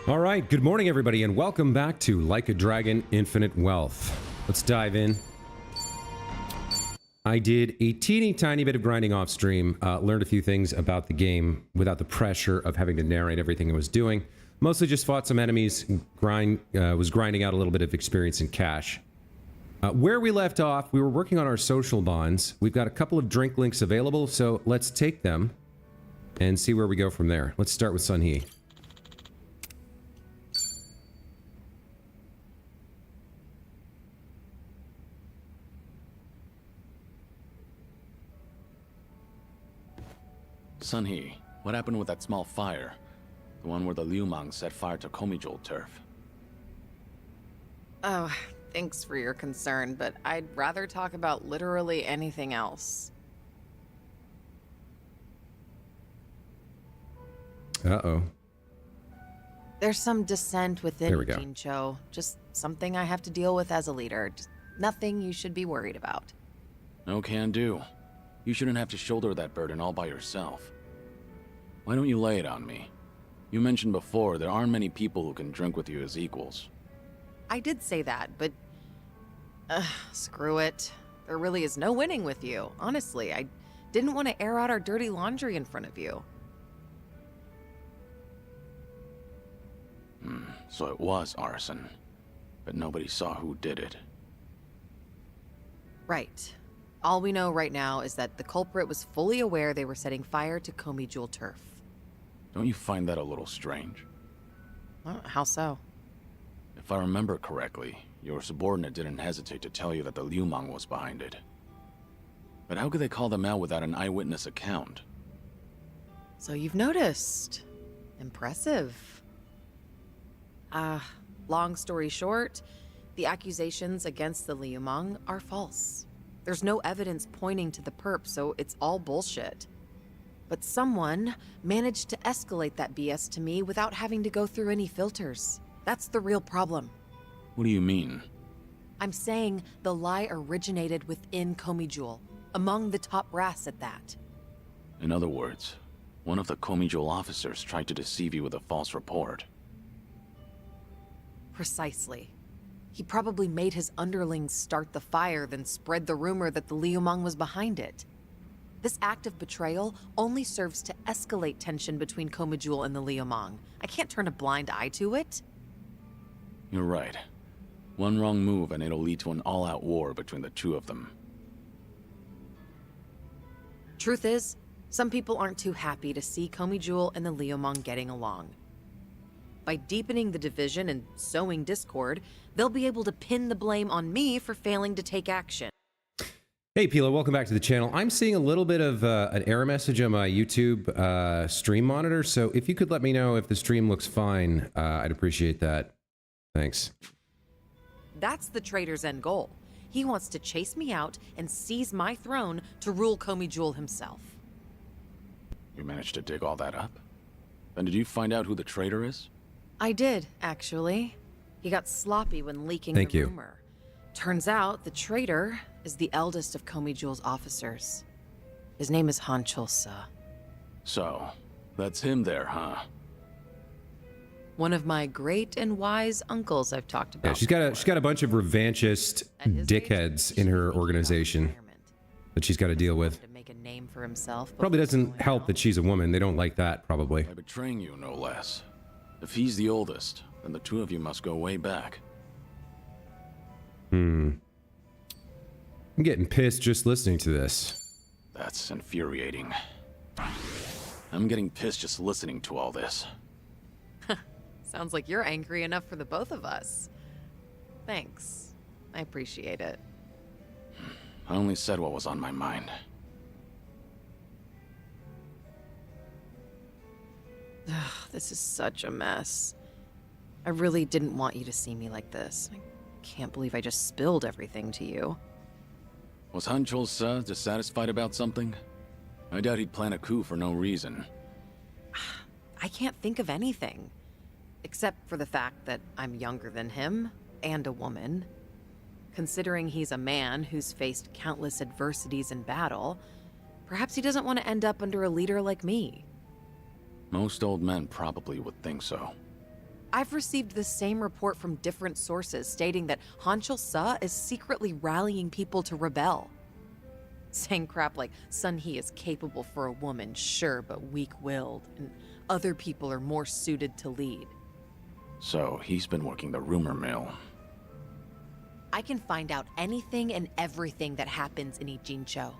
All right, good morning, everybody, and welcome back to Like a Dragon Infinite Wealth. Let's dive in. I did a teeny tiny bit of grinding off stream, learned a few things about the game without the pressure of having to narrate everything I was doing. Mostly just fought some enemies, was grinding out a little bit of experience and cash. Where we left off, we were working on our social bonds. We've got a couple of drink links available, so let's take them and see where we go from there. Let's start with Sun Hee. Sun Hee, what happened with that small fire? The one where the Liu Mang set fire to Komijul turf. Oh, thanks for your concern, but I'd rather talk about literally anything else. Uh-oh. There's some dissent within There we go. Jincho. Just something I have to deal with as a leader. Just nothing you should be worried about. No can do. You shouldn't have to shoulder that burden all by yourself. Why don't you lay it on me? You mentioned before there aren't many people who can drink with you as equals. I did say that, but... screw it. There really is no winning with you. Honestly, I didn't want to air out our dirty laundry in front of you. So it was arson. But nobody saw who did it. Right. All we know right now is that the culprit was fully aware they were setting fire to Komijul turf. Don't you find that a little strange? How so? If I remember correctly, your subordinate didn't hesitate to tell you that the Liu Mang was behind it. But how could they call them out without an eyewitness account? So you've noticed. Impressive. Long story short, the accusations against the Liu Mang are false. There's no evidence pointing to the perp, so it's all bullshit. But someone managed to escalate that BS to me without having to go through any filters. That's the real problem. What do you mean? I'm saying the lie originated within Komijul, among the top brass at that. In other words, one of the Komijul officers tried to deceive you with a false report. Precisely. He probably made his underlings start the fire, then spread the rumor that the Liu Mang was behind it. This act of betrayal only serves to escalate tension between Komijul and the Liu Mang. I can't turn a blind eye to it. You're right. One wrong move and it'll lead to an all-out war between the two of them. Truth is, some people aren't too happy to see Komijul and the Liu Mang getting along. By deepening the division and sowing discord, they'll be able to pin the blame on me for failing to take action. Hey, Pila, welcome back to the channel. I'm seeing a little bit of an error message on my YouTube stream monitor, so if you could let me know if the stream looks fine, I'd appreciate that. Thanks. That's the traitor's end goal. He wants to chase me out and seize my throne to rule Komijul himself. You managed to dig all that up? Then did you find out who the traitor is? I did, actually. He got sloppy when leaking Thank the you. rumor. Turns out the traitor is the eldest of Komijul's officers. His name is Han Chulsa. So, that's him there, huh? One of my great and wise uncles I've talked about. Yeah, she's got a bunch of revanchist At his dickheads age, in he her should be thinking about organization retirement. that she's got to deal with. To make a name for himself. Probably before doesn't going help out. that she's a woman. They don't like that, probably. By betraying you, no less. If he's the oldest, then the two of you must go way back. I'm getting pissed just listening to this. That's infuriating. I'm getting pissed just listening to all this. Sounds like you're angry enough for the both of us. Thanks. I appreciate it. I only said what was on my mind. Ugh, this is such a mess. I really didn't want you to see me like this. I can't believe I just spilled everything to you. Was Han Chulsa dissatisfied about something? I doubt he'd plan a coup for no reason. I can't think of anything. Except for the fact that I'm younger than him, and a woman. Considering he's a man who's faced countless adversities in battle, perhaps he doesn't want to end up under a leader like me. Most old men probably would think so. I've received the same report from different sources stating that Hanchul Sa is secretly rallying people to rebel. Saying crap like Sun Hee is capable for a woman, sure, but weak-willed, and other people are more suited to lead. So, he's been working the rumor mill. I can find out anything and everything that happens in Ijincho.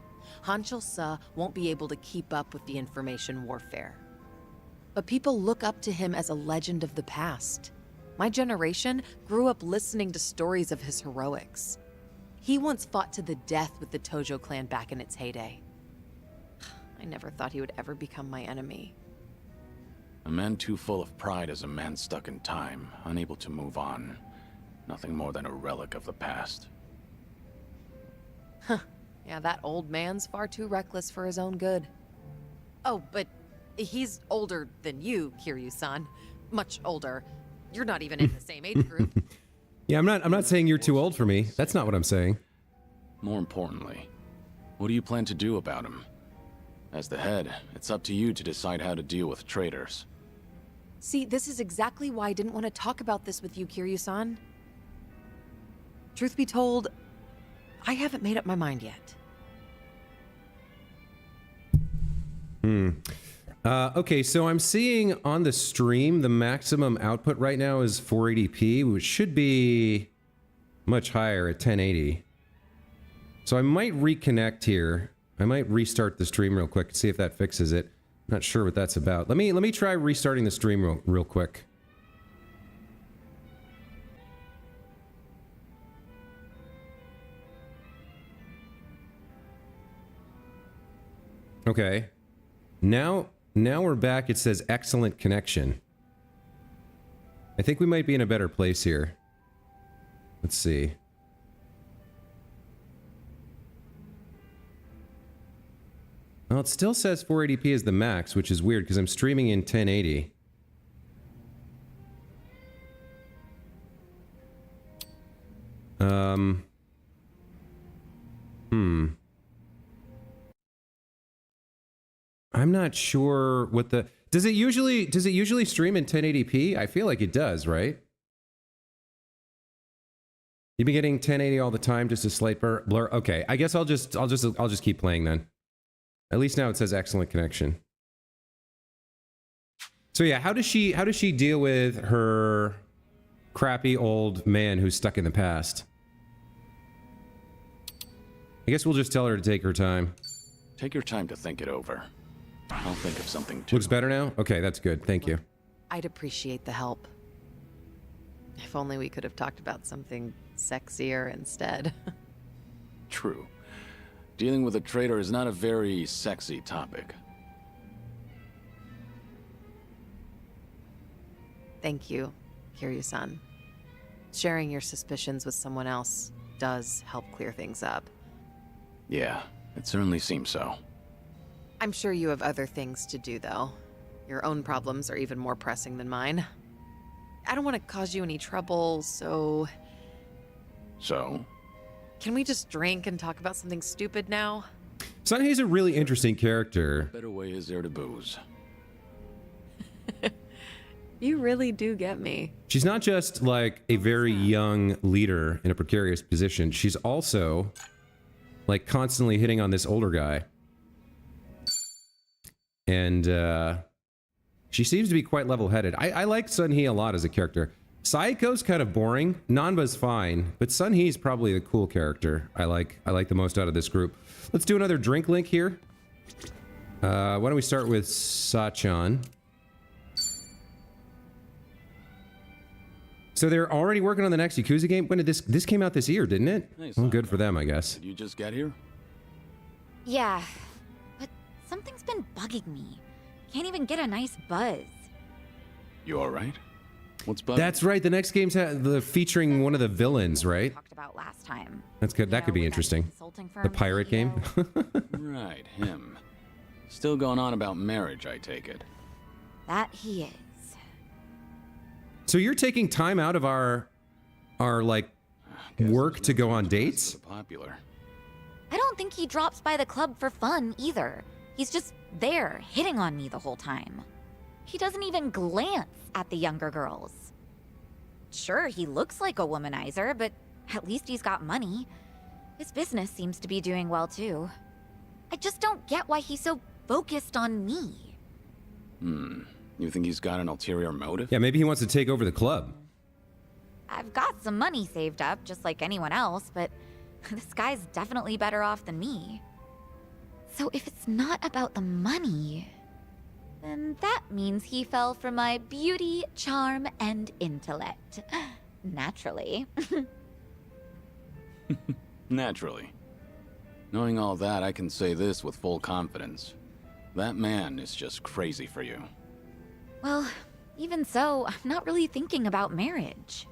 Hanchul Sa won't be able to keep up with the information warfare. But people look up to him as a legend of the past. My generation grew up listening to stories of his heroics. He once fought to the death with the Tojo clan back in its heyday. I never thought he would ever become my enemy. A man too full of pride is a man stuck in time, unable to move on. Nothing more than a relic of the past. Yeah, that old man's far too reckless for his own good. Oh, but he's older than you, Kiryu-san. Much older. You're not even in the same age group. Yeah, I'm not saying you're too old for me. That's not what I'm saying. More importantly, what do you plan to do about him? As the head, it's up to you to decide how to deal with traitors. See, this is exactly why I didn't want to talk about this with you, Kiryu-san. Truth be told, I haven't made up my mind yet. Okay, so I'm seeing on the stream the maximum output right now is 480p, which should be much higher at 1080. So I might reconnect here. I might restart the stream real quick and see if that fixes it. Not sure what that's about. Let me try restarting the stream real quick. Okay. Now we're back. It says excellent connection. I think we might be in a better place here. Let's see. Well, it still says 480p is the max, which is weird because I'm streaming in 1080. I'm not sure what the... Does it usually stream in 1080p? I feel like it does, right? You've been getting 1080 all the time, just a slight blur. Okay, I guess I'll just keep playing then. At least now it says excellent connection. So yeah, how does she deal with her crappy old man who's stuck in the past? I guess we'll just tell her to take her time. Take your time to think it over. I'll think of something too. Looks better now? Okay, that's good. Thank you. I'd appreciate the help. If only we could have talked about something sexier instead. True. Dealing with a traitor is not a very sexy topic. Thank you, Kiryu-san. Sharing your suspicions with someone else does help clear things up. Yeah, it certainly seems so. I'm sure you have other things to do, though. Your own problems are even more pressing than mine. I don't want to cause you any trouble, so... So? Can we just drink and talk about something stupid now? Sunhei's a really interesting character. What better way is there to booze? You really do get me. She's not just like a very young leader in a precarious position. She's also like constantly hitting on this older guy. And she seems to be quite level-headed. I like Sun-Hee a lot as a character. Saiko's kind of boring. Nanba's fine, but Sun-Hee's probably the cool character I like the most out of this group. Let's do another drink link here. Why don't we start with Sachan? So they're already working on the next Yakuza game? When did this came out this year, didn't it? Nice. Well, good for them, I guess. Did you just get here? Yeah, but something's been bugging me. Can't even get a nice buzz. You alright? What's bugging? That's right. The next game's featuring one of the villains, right? Talked about last time. That's good. That could be interesting. The pirate game. Right, him. Still going on about marriage, I take it. That he is. So you're taking time out of our like Guess work there's to no go on chance he's dates? so popular. I don't think he drops by the club for fun either. He's just there, hitting on me the whole time. He doesn't even glance at the younger girls. sure, he looks like a womanizer, but at least he's got money. His business seems to be doing well, too. I just don't get why he's so focused on me. You think he's got an ulterior motive? Yeah, maybe he wants to take over the club. I've got some money saved up, just like anyone else, but this guy's definitely better off than me. So if it's not about the money, then that means he fell for my beauty, charm, and intellect. Naturally. Naturally. Knowing all that, I can say this with full confidence. That man is just crazy for you. Well, even so, I'm not really thinking about marriage.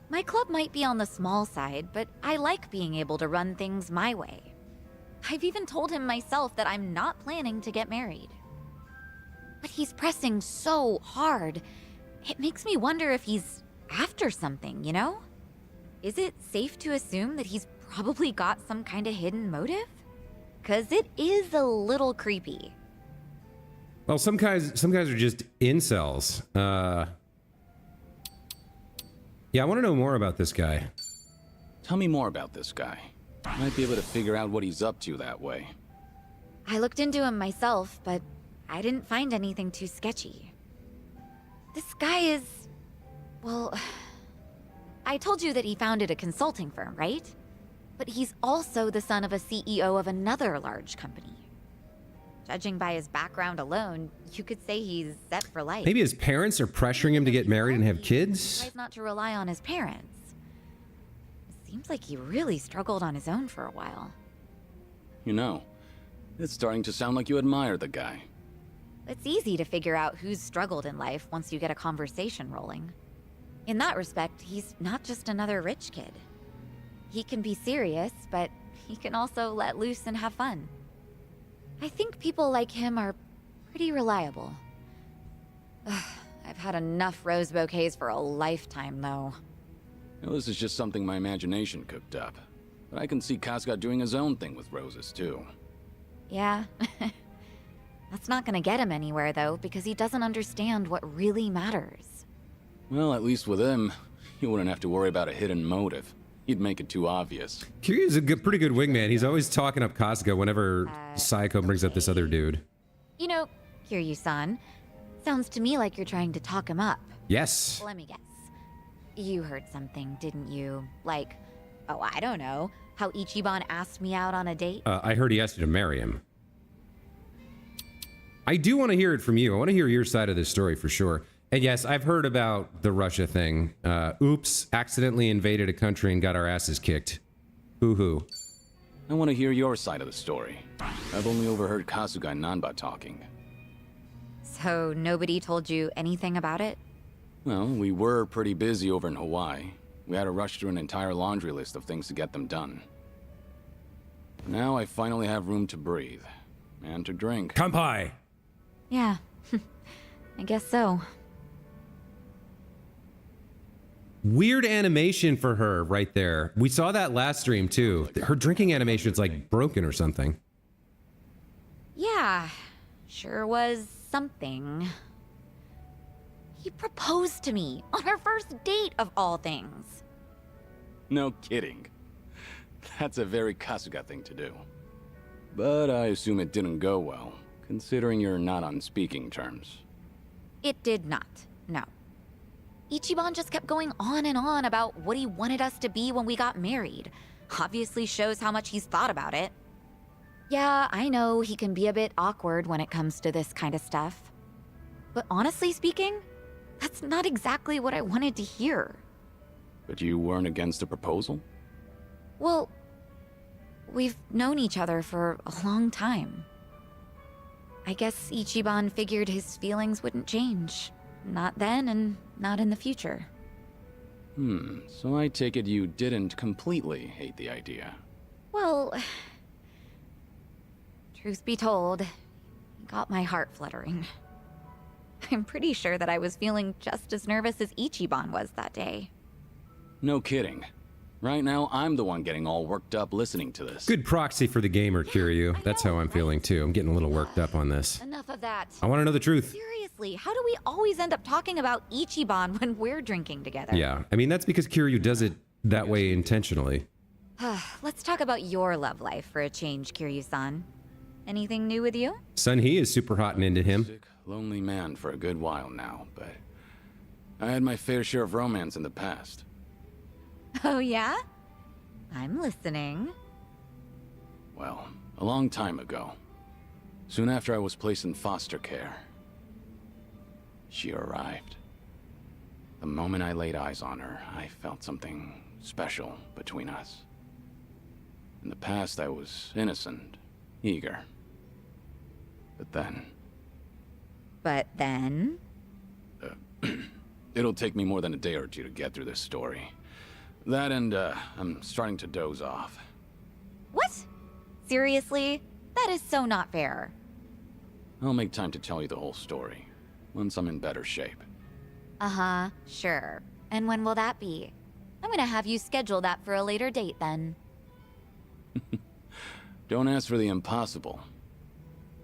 My club might be on the small side, but I like being able to run things my way. I've even told him myself that I'm not planning to get married. But he's pressing so hard. It makes me wonder if he's after something, you know? Is it safe to assume that he's probably got some kind of hidden motive? 'Cause it is a little creepy. Well, some guys are just incels. Yeah, I want to know more about this guy. Tell me more about this guy. I might be able to figure out what he's up to that way. I looked into him myself, but I didn't find anything too sketchy. This guy is... well... I told you that he founded a consulting firm, right? But he's also the son of a CEO of another large company. Judging by his background alone, you could say he's set for life. Maybe his parents are pressuring him to get married and have kids? He tries not to rely on his parents. It seems like he really struggled on his own for a while. You know, it's starting to sound like you admire the guy. It's easy to figure out who's struggled in life once you get a conversation rolling. In that respect, he's not just another rich kid. He can be serious, but he can also let loose and have fun. I think people like him are pretty reliable. Ugh, I've had enough rose bouquets for a lifetime, though. Now, this is just something my imagination cooked up. But I can see Kata doing his own thing with roses, too. Yeah. That's not gonna get him anywhere, though, because he doesn't understand what really matters. Well, at least with him, you wouldn't have to worry about a hidden motive. He'd make it too obvious. Kiryu's a pretty good wingman. He's always talking up Kasuga whenever Saeko brings up this other dude. You know, Kiryu-san, sounds to me like you're trying to talk him up. Yes. Let me guess. You heard something, didn't you? Like, oh, I don't know, how Ichiban asked me out on a date? I heard he asked you to marry him. I do want to hear it from you. I want to hear your side of this story for sure. And yes, I've heard about the Russia thing. Oops, accidentally invaded a country and got our asses kicked. Boo-hoo. I want to hear your side of the story. I've only overheard Kasuga and Nanba talking. So nobody told you anything about it? Well, we were pretty busy over in Hawaii. We had to rush through an entire laundry list of things to get them done. Now I finally have room to breathe. And to drink. Kampai! Yeah, I guess so. Weird animation for her right there. We saw that last stream too. Her drinking animation's like broken or something. Yeah, sure was something. He proposed to me on our first date of all things. No kidding. That's a very Kasuga thing to do. But I assume it didn't go well, considering you're not on speaking terms. It did not, no. Ichiban just kept going on and on about what he wanted us to be when we got married. Obviously shows how much he's thought about it. Yeah, I know he can be a bit awkward when it comes to this kind of stuff. But honestly speaking, that's not exactly what I wanted to hear. But you weren't against the proposal? Well, we've known each other for a long time. I guess Ichiban figured his feelings wouldn't change. Not then, and not in the future. So I take it you didn't completely hate the idea. Well, truth be told, it got my heart fluttering. I'm pretty sure that I was feeling just as nervous as Ichiban was that day. No kidding. Right now, I'm the one getting all worked up listening to this. Good proxy for the gamer, Kiryu. That's how I'm feeling too. I'm getting a little worked up on this. Enough of that. I want to know the truth. Seriously. Seriously, how do we always end up talking about Ichiban when we're drinking together? Yeah, I mean, that's because Kiryu does it that way intentionally. Let's talk about your love life for a change, Kiryu-san. Anything new with you? Sunhee is super hot and into him. Sick, lonely man for a good while now, but I had my fair share of romance in the past. Oh, yeah? I'm listening. Well, a long time ago. Soon after I was placed in foster care, she arrived. The moment I laid eyes on her, I felt something special between us. In the past, I was innocent, eager. But then... It'll take me more than a day or two to get through this story. That and, I'm starting to doze off. What? Seriously? That is so not fair. I'll make time to tell you the whole story, once I'm in better shape. Uh-huh, sure. And when will that be? I'm gonna have you schedule that for a later date then. Don't ask for the impossible.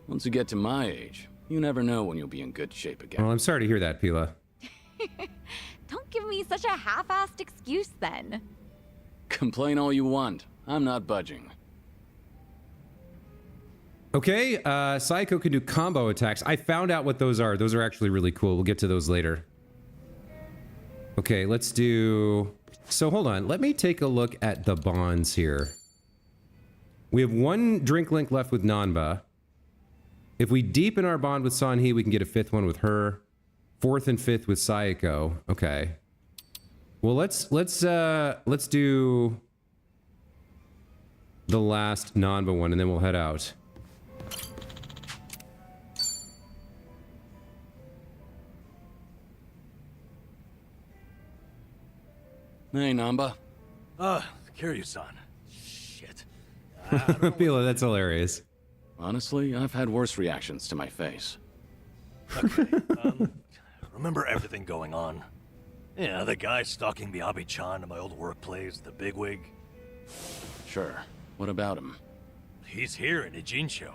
Once you get to my age, you never know when you'll be in good shape again. Well, I'm sorry to hear that, Pila. Don't give me such a half-assed excuse then. Complain all you want. I'm not budging. Okay, Psycho can do combo attacks. I found out what those are. Those are actually really cool. We'll get to those later. Okay, let's do... So hold on. Let me take a look at the bonds here. We have one drink link left with Nanba. If we deepen our bond with Sanhee, we can get a fifth one with her. Fourth and fifth with Sayako. Okay. Well, let's do the last Nanba one, and then we'll head out. Hey, Namba. Kiryu-san. Shit. Pila, that's hilarious. Honestly, I've had worse reactions to my face. Remember everything going on? Yeah, the guy stalking Miyabi-chan at my old workplace, the bigwig. Sure. What about him? He's here in Ijincho,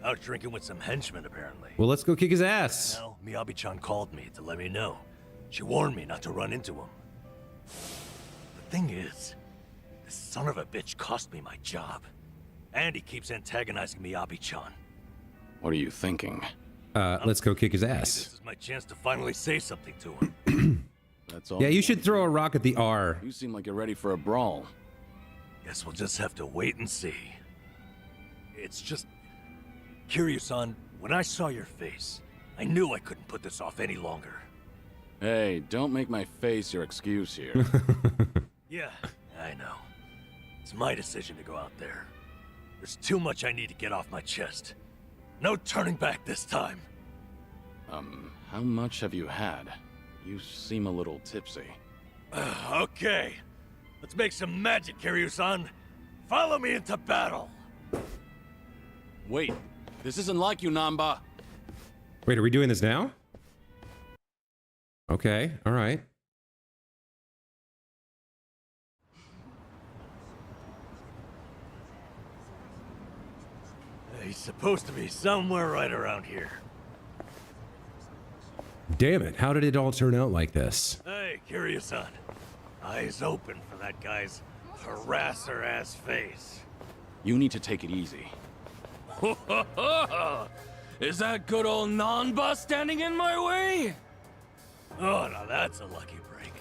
out drinking with some henchmen apparently. Well, let's go kick his ass. Now, Miyabi-chan called me to let me know. She warned me not to run into him. The thing is, this son of a bitch cost me my job. And he keeps antagonizing Miyabi-chan. What are you thinking? Let's go kick his This ass. is my chance to finally say something to him. That's all. Yeah, you should throw a rock at the R. You seem like you're ready for a brawl. Guess we'll just have to wait and see. It's just... Kiryu-san, when I saw your face, I knew I couldn't put this off any longer. Hey, don't make my face your excuse here. Yeah, I know. It's my decision to go out there. There's too much I need to get off my chest. No turning back this time. How much have you had? You seem a little tipsy. Okay. Let's make some magic, Kiryu-san. Follow me into battle. Wait, this isn't like you, Namba. Wait, are we doing this now? Okay, all right. He's supposed to be somewhere right around here. Damn it, how did it all turn out like this? Hey, Kiryu-san. Eyes open for that guy's harasser-ass face. You need to take it easy. Is that good old Nanba standing in my way? Oh, now that's a lucky break.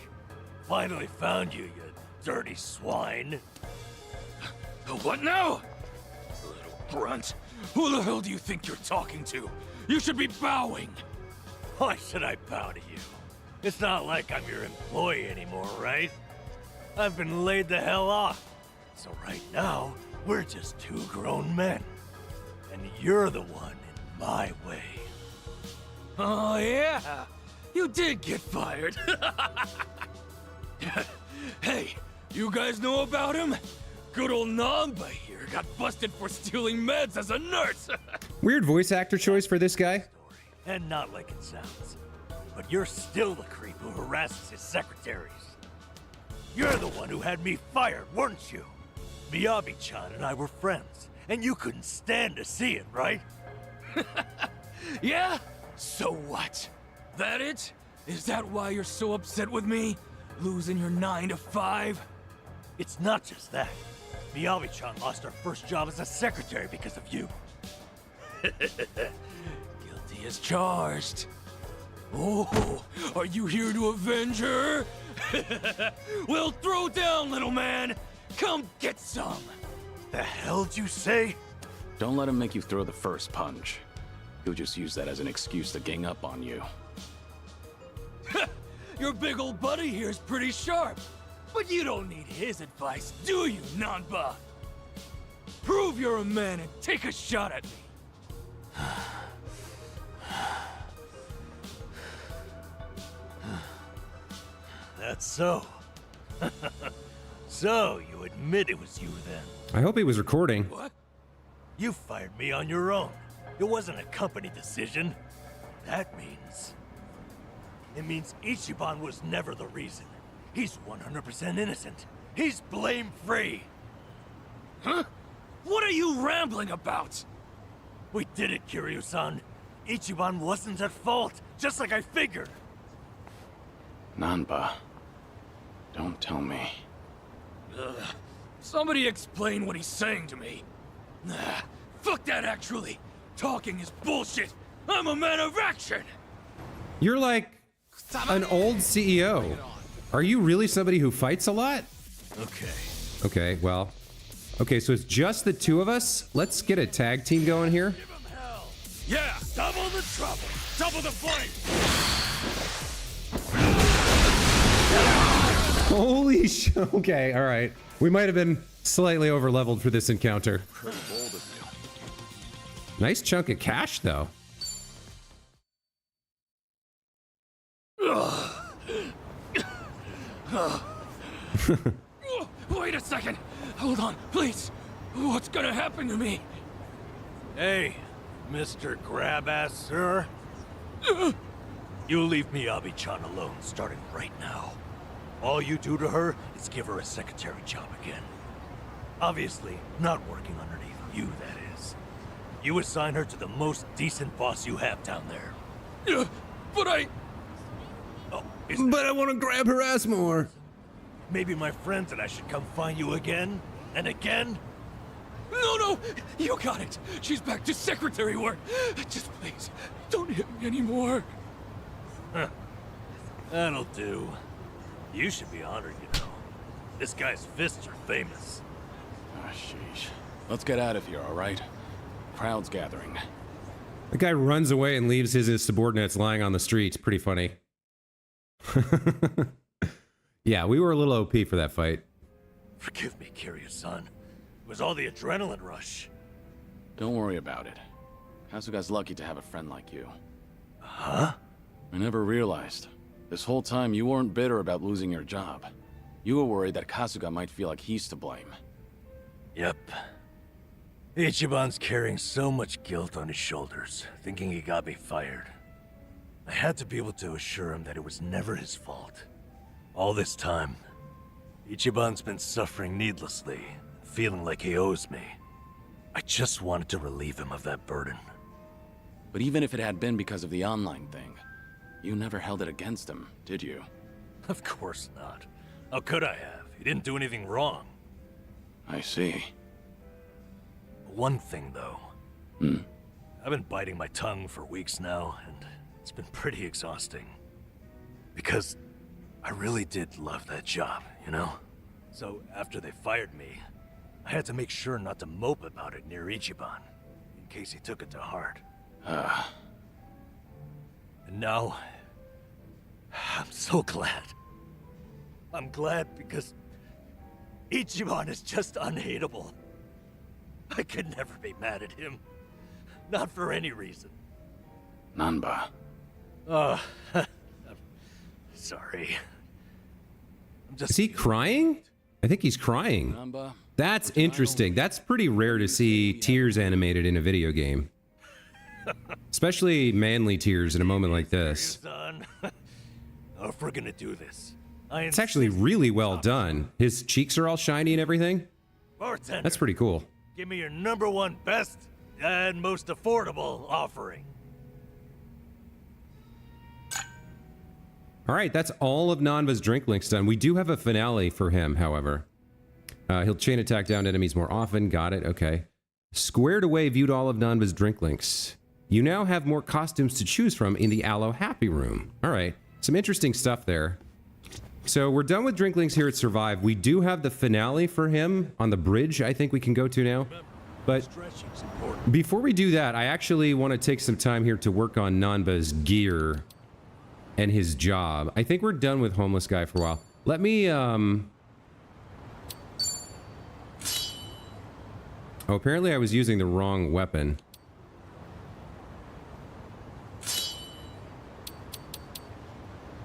Finally found you, you dirty swine. What now? Little grunt. Who the hell do you think you're talking to? You should be bowing. Why should I bow to you? It's not like I'm your employee anymore, right? I've been laid the hell off. So right now, we're just two grown men. And you're the one in my way. Oh, yeah. You did get fired. Hey, you guys know about him? Good old Namba here got busted for stealing meds as a nurse. Weird voice actor choice for this guy. And not like it sounds. But you're still the creep who harasses his secretaries. You're the one who had me fired, weren't you? Miyabi-chan and I were friends, and you couldn't stand to see it, right? Yeah? So what? That it? Is that why you're so upset with me? Losing your 9 to 5? It's not just that. Miyabi-chan lost her first job as a secretary because of you. Guilty as charged. Oh, are you here to avenge her? Well, throw down, little man. Come get some. The hell'd you say? Don't let him make you throw the first punch. He'll just use that as an excuse to gang up on you. Your big old buddy here's pretty sharp. But you don't need his advice, do you, Nanba? Prove you're a man and take a shot at me. That's so. So, you admit it was you then? I hope he was recording. What? You fired me on your own. It wasn't a company decision. That means... It means Ichiban was never the reason. He's 100% innocent. He's blame-free. Huh? What are you rambling about? We did it, Kiryu-san. Ichiban wasn't at fault, just like I figured. Nanba, don't tell me. Somebody explain what he's saying to me. Fuck that, actually. Talking is bullshit. I'm a man of action. You're like an old CEO. Are you really somebody who fights a lot? Okay. Okay, well. Okay, so it's just the two of us. Let's get a tag team going here. Give him hell. Yeah. Double the trouble. Double the fight. Holy sh... Okay, all right. We might have been slightly over-leveled for this encounter. Nice chunk of cash, though. Wait a second. Hold on, please. What's gonna happen to me? Hey, Mr. Grab-ass, sir. You leave Miyabi-chan alone starting right now. All you do to her is give her a secretary job again. Obviously, not working underneath you, that is. You assign her to the most decent boss you have down there. But I... Oh, But I want to grab her ass more. maybe my friends and I should come find you again and again? No, you got it. She's back to secretary work. Just please, don't hit me anymore. That'll do. You should be honored, you know. This guy's fists are famous. Ah, sheesh. Let's get out of here, all right? Crowd's gathering. The guy runs away and leaves his subordinates lying on the streets. Pretty funny. Yeah, we were a little OP for that fight. Forgive me, Kiryu-san. It was all the adrenaline rush. Don't worry about it. Kasuga's lucky to have a friend like you. Huh? I never realized. This whole time you weren't bitter about losing your job. You were worried that Kasuga might feel like he's to blame. Yep. Ichiban's carrying so much guilt on his shoulders, thinking he got me fired. I had to be able to assure him that it was never his fault. All this time, Ichiban's been suffering needlessly, feeling like he owes me. I just wanted to relieve him of that burden. But even if it had been because of the online thing, you never held it against him, did you? Of course not. How could I have? He didn't do anything wrong. I see. One thing, though. I've been biting my tongue for weeks now, and it's been pretty exhausting. Because I really did love that job, you know? So after they fired me, I had to make sure not to mope about it near Ichiban, in case he took it to heart. And now, I'm so glad. I'm glad because Ichiban is just unhateable. I could never be mad at him. Not for any reason. Nanba. I'm sorry. I'm just... Is he crying? I think he's crying. Nanba? That's interesting. That's pretty rare to see tears animated in a video game. Especially manly tears in a moment like this. Son. If we're gonna do this, It's actually really well done. His cheeks are all shiny and everything. Bartender, That's pretty cool. give me your #1 best and most affordable offering. All right, that's all of Nanba's drink links done. We do have a finale for him, however. He'll chain attack down enemies more often. Got it. Okay. Squared away, viewed all of Nanba's drink links. You now have more costumes to choose from in the Aloe Happy Room. All right. Some interesting stuff there. So we're done with drink links here at Survive. We do have the finale for him on the bridge, I think we can go to now. But before we do that, I actually want to take some time here to work on Nanba's gear and his job. I think we're done with Homeless Guy for a while. Let me, Oh, apparently I was using the wrong weapon.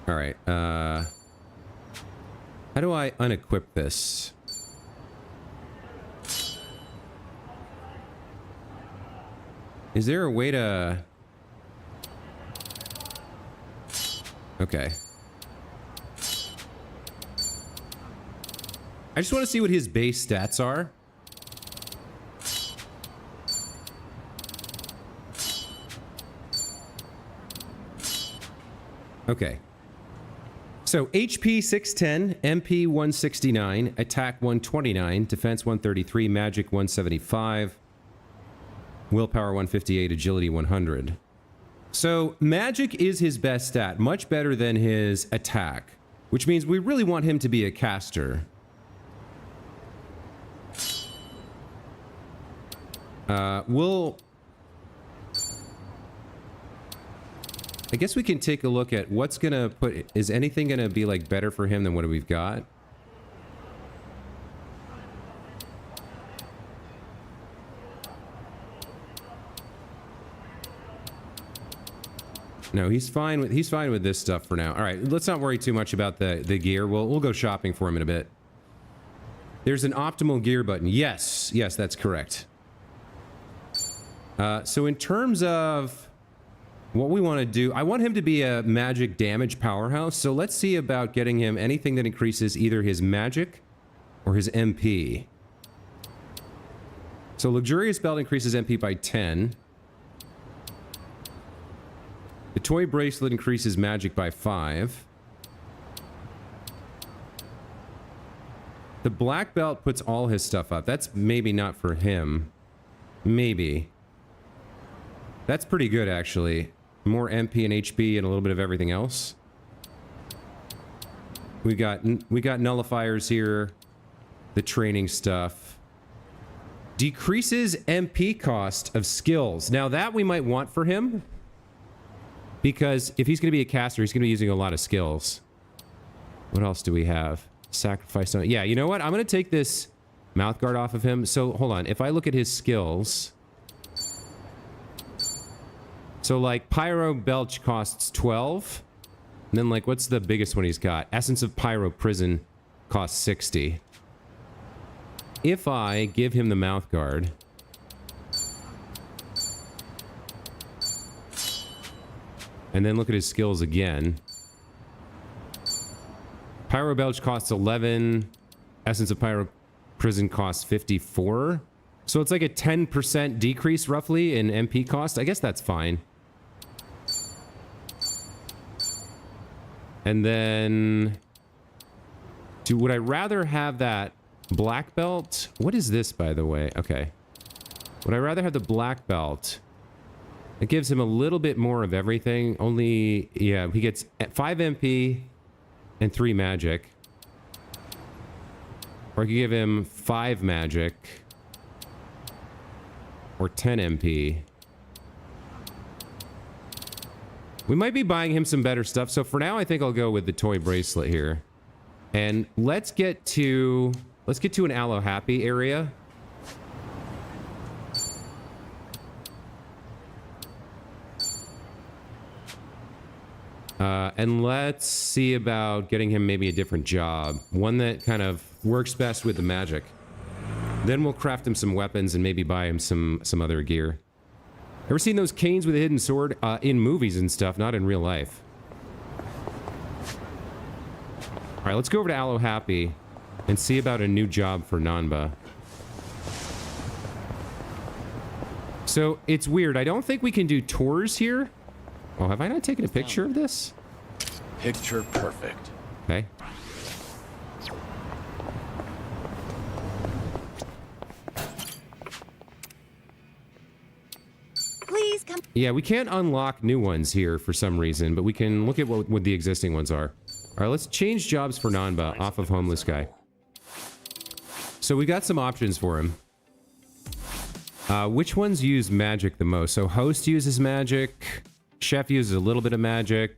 All right, how do I unequip this? Is there a way to... Okay. I just want to see what his base stats are. Okay. So HP 610, MP 169, attack 129, defense 133, magic 175, willpower 158, agility 100. So magic is his best stat, much better than his attack, which means we really want him to be a caster. I guess we can take a look at what's gonna put... Is anything gonna be like better for him than what we've got? No, he's fine with this stuff for now. All right, let's not worry too much about the gear. We'll go shopping for him in a bit. There's an optimal gear button. Yes, that's correct. So in terms of what we want to do, I want him to be a magic damage powerhouse. So let's see about getting him anything that increases either his magic or his MP. So luxurious belt increases MP by 10. The toy bracelet increases magic by 5. The black belt puts all his stuff up. That's maybe not for him. Maybe. That's pretty good, actually. More MP and HP and a little bit of everything else. We got nullifiers here. The training stuff. Decreases MP cost of skills. Now that we might want for him. Because if he's going to be a caster, he's going to be using a lot of skills. What else do we have? Sacrifice. Yeah, you know what? I'm going to take this mouth guard off of him. So, hold on. If I look at his skills... So, like, Pyro Belch costs 12. And then, like, what's the biggest one he's got? Essence of Pyro Prison costs 60. If I give him the mouth guard... And then look at his skills again. Pyro Belch costs 11. Essence of Pyro Prison costs 54. So it's like a 10% decrease, roughly, in MP cost. I guess that's fine. And then... would I rather have that black belt? What is this, by the way? Okay. Would I rather have the black belt? It gives him a little bit more of everything. Only, yeah, he gets 5 MP and 3 magic. Or I could give him 5 magic. Or 10 MP. We might be buying him some better stuff. So for now, I think I'll go with the toy bracelet here. And let's get to an Aloe Happy area. And let's see about getting him maybe a different job. One that kind of works best with the magic. Then we'll craft him some weapons and maybe buy him some other gear. Ever seen those canes with a hidden sword? In movies and stuff, not in real life. Alright, let's go over to Aloe Happy and see about a new job for Nanba. So, it's weird. I don't think we can do tours here. Oh, have I not taken a picture of this? Picture perfect. Okay. Please come. Yeah, we can't unlock new ones here for some reason, but we can look at what the existing ones are. All right, let's change jobs for Nanba off of homeless guy. So we got some options for him. Which ones use magic the most? So host uses magic. Chef uses a little bit of magic.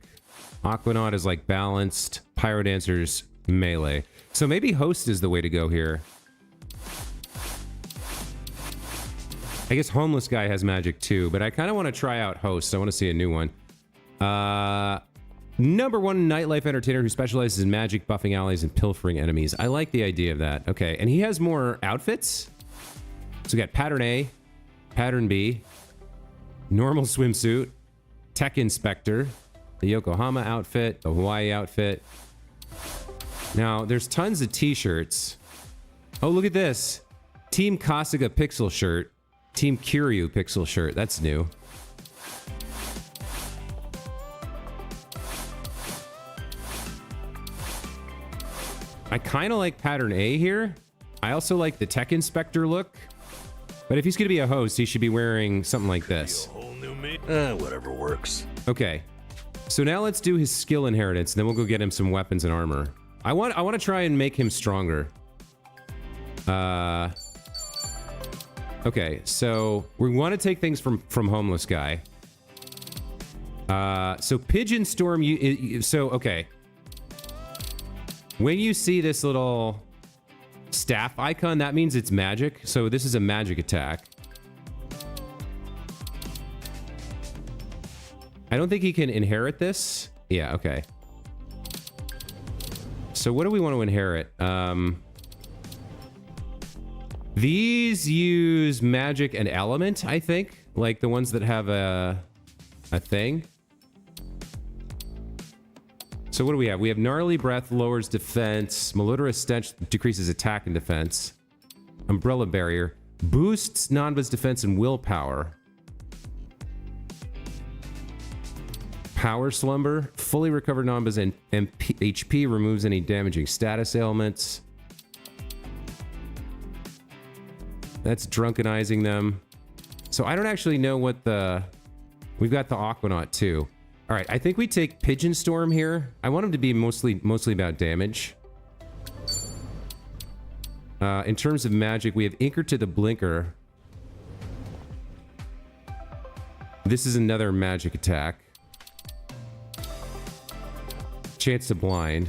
Aquanaut is like balanced. Pyro dancer's melee. So maybe host is the way to go here. I guess homeless guy has magic too, but I kind of want to try out host. I want to see a new one. Number one nightlife entertainer who specializes in magic, buffing allies, and pilfering enemies. I like the idea of that. Okay, and he has more outfits. So we got pattern A, pattern B, normal swimsuit, tech inspector, the Yokohama outfit, the Hawaii outfit. Now, there's tons of t-shirts. Oh, look at this. Team Kasuga pixel shirt. Team Kiryu pixel shirt. That's new. I kind of like pattern A here. I also like the tech inspector look. But if he's going to be a host, he should be wearing something like this. A whole new me. Whatever works. Okay. So now let's do his skill inheritance, and then we'll go get him some weapons and armor. I want to try and make him stronger. Okay, so we want to take things from homeless guy. So pigeon storm. Okay. When you see this little staff icon, that means it's magic. So this is a magic attack. I don't think he can inherit this. Yeah, okay. So what do we want to inherit? These use magic and element, I think. Like the ones that have a thing. So what do we have? We have Gnarly Breath lowers defense. Malodorous Stench decreases attack and defense. Umbrella Barrier boosts Nanba's defense and willpower. Power Slumber. Fully recover Nanba's HP. Removes any damaging status ailments. That's drunkenizing them. So I don't actually know what the... We've got the Aquanaut too. All right, I think we take Pigeon Storm here. I want him to be mostly about damage. In terms of magic, we have Inker to the Blinker. This is another magic attack. Chance to blind.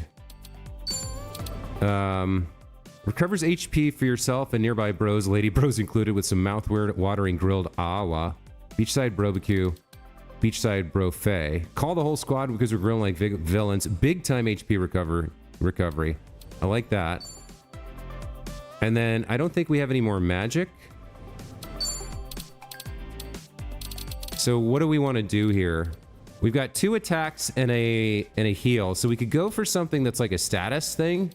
Recovers HP for yourself and nearby bros, lady bros included, with some mouth-watering grilled awa. Beachside barbecue. Beachside bro Faye. Call the whole squad because we're grilling like villains. Big time HP recovery. I like that. And then I don't think we have any more magic. So what do we want to do here? We've got 2 attacks and a heal. So we could go for something that's like a status thing.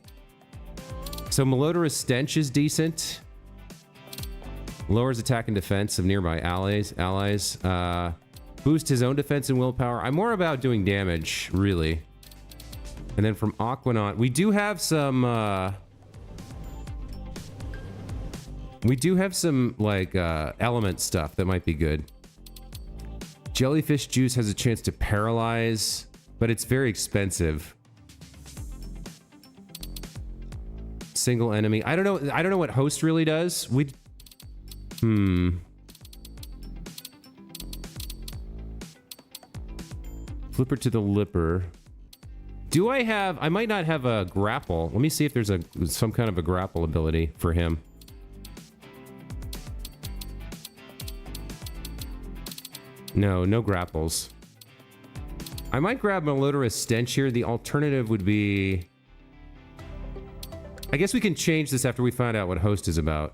So Malodorous Stench is decent. Lowers attack and defense of nearby allies. Boost his own defense and willpower. I'm more about doing damage, really. And then from Aquanaut, we do have some like element stuff that might be good. Jellyfish juice has a chance to paralyze, but it's very expensive. Single enemy. I don't know what host really does. Flipper to the lipper. Do I have... I might not have a grapple. Let me see if there's some kind of a grapple ability for him. No grapples. I might grab Malodorous Stench here. The alternative would be... I guess we can change this after we find out what host is about.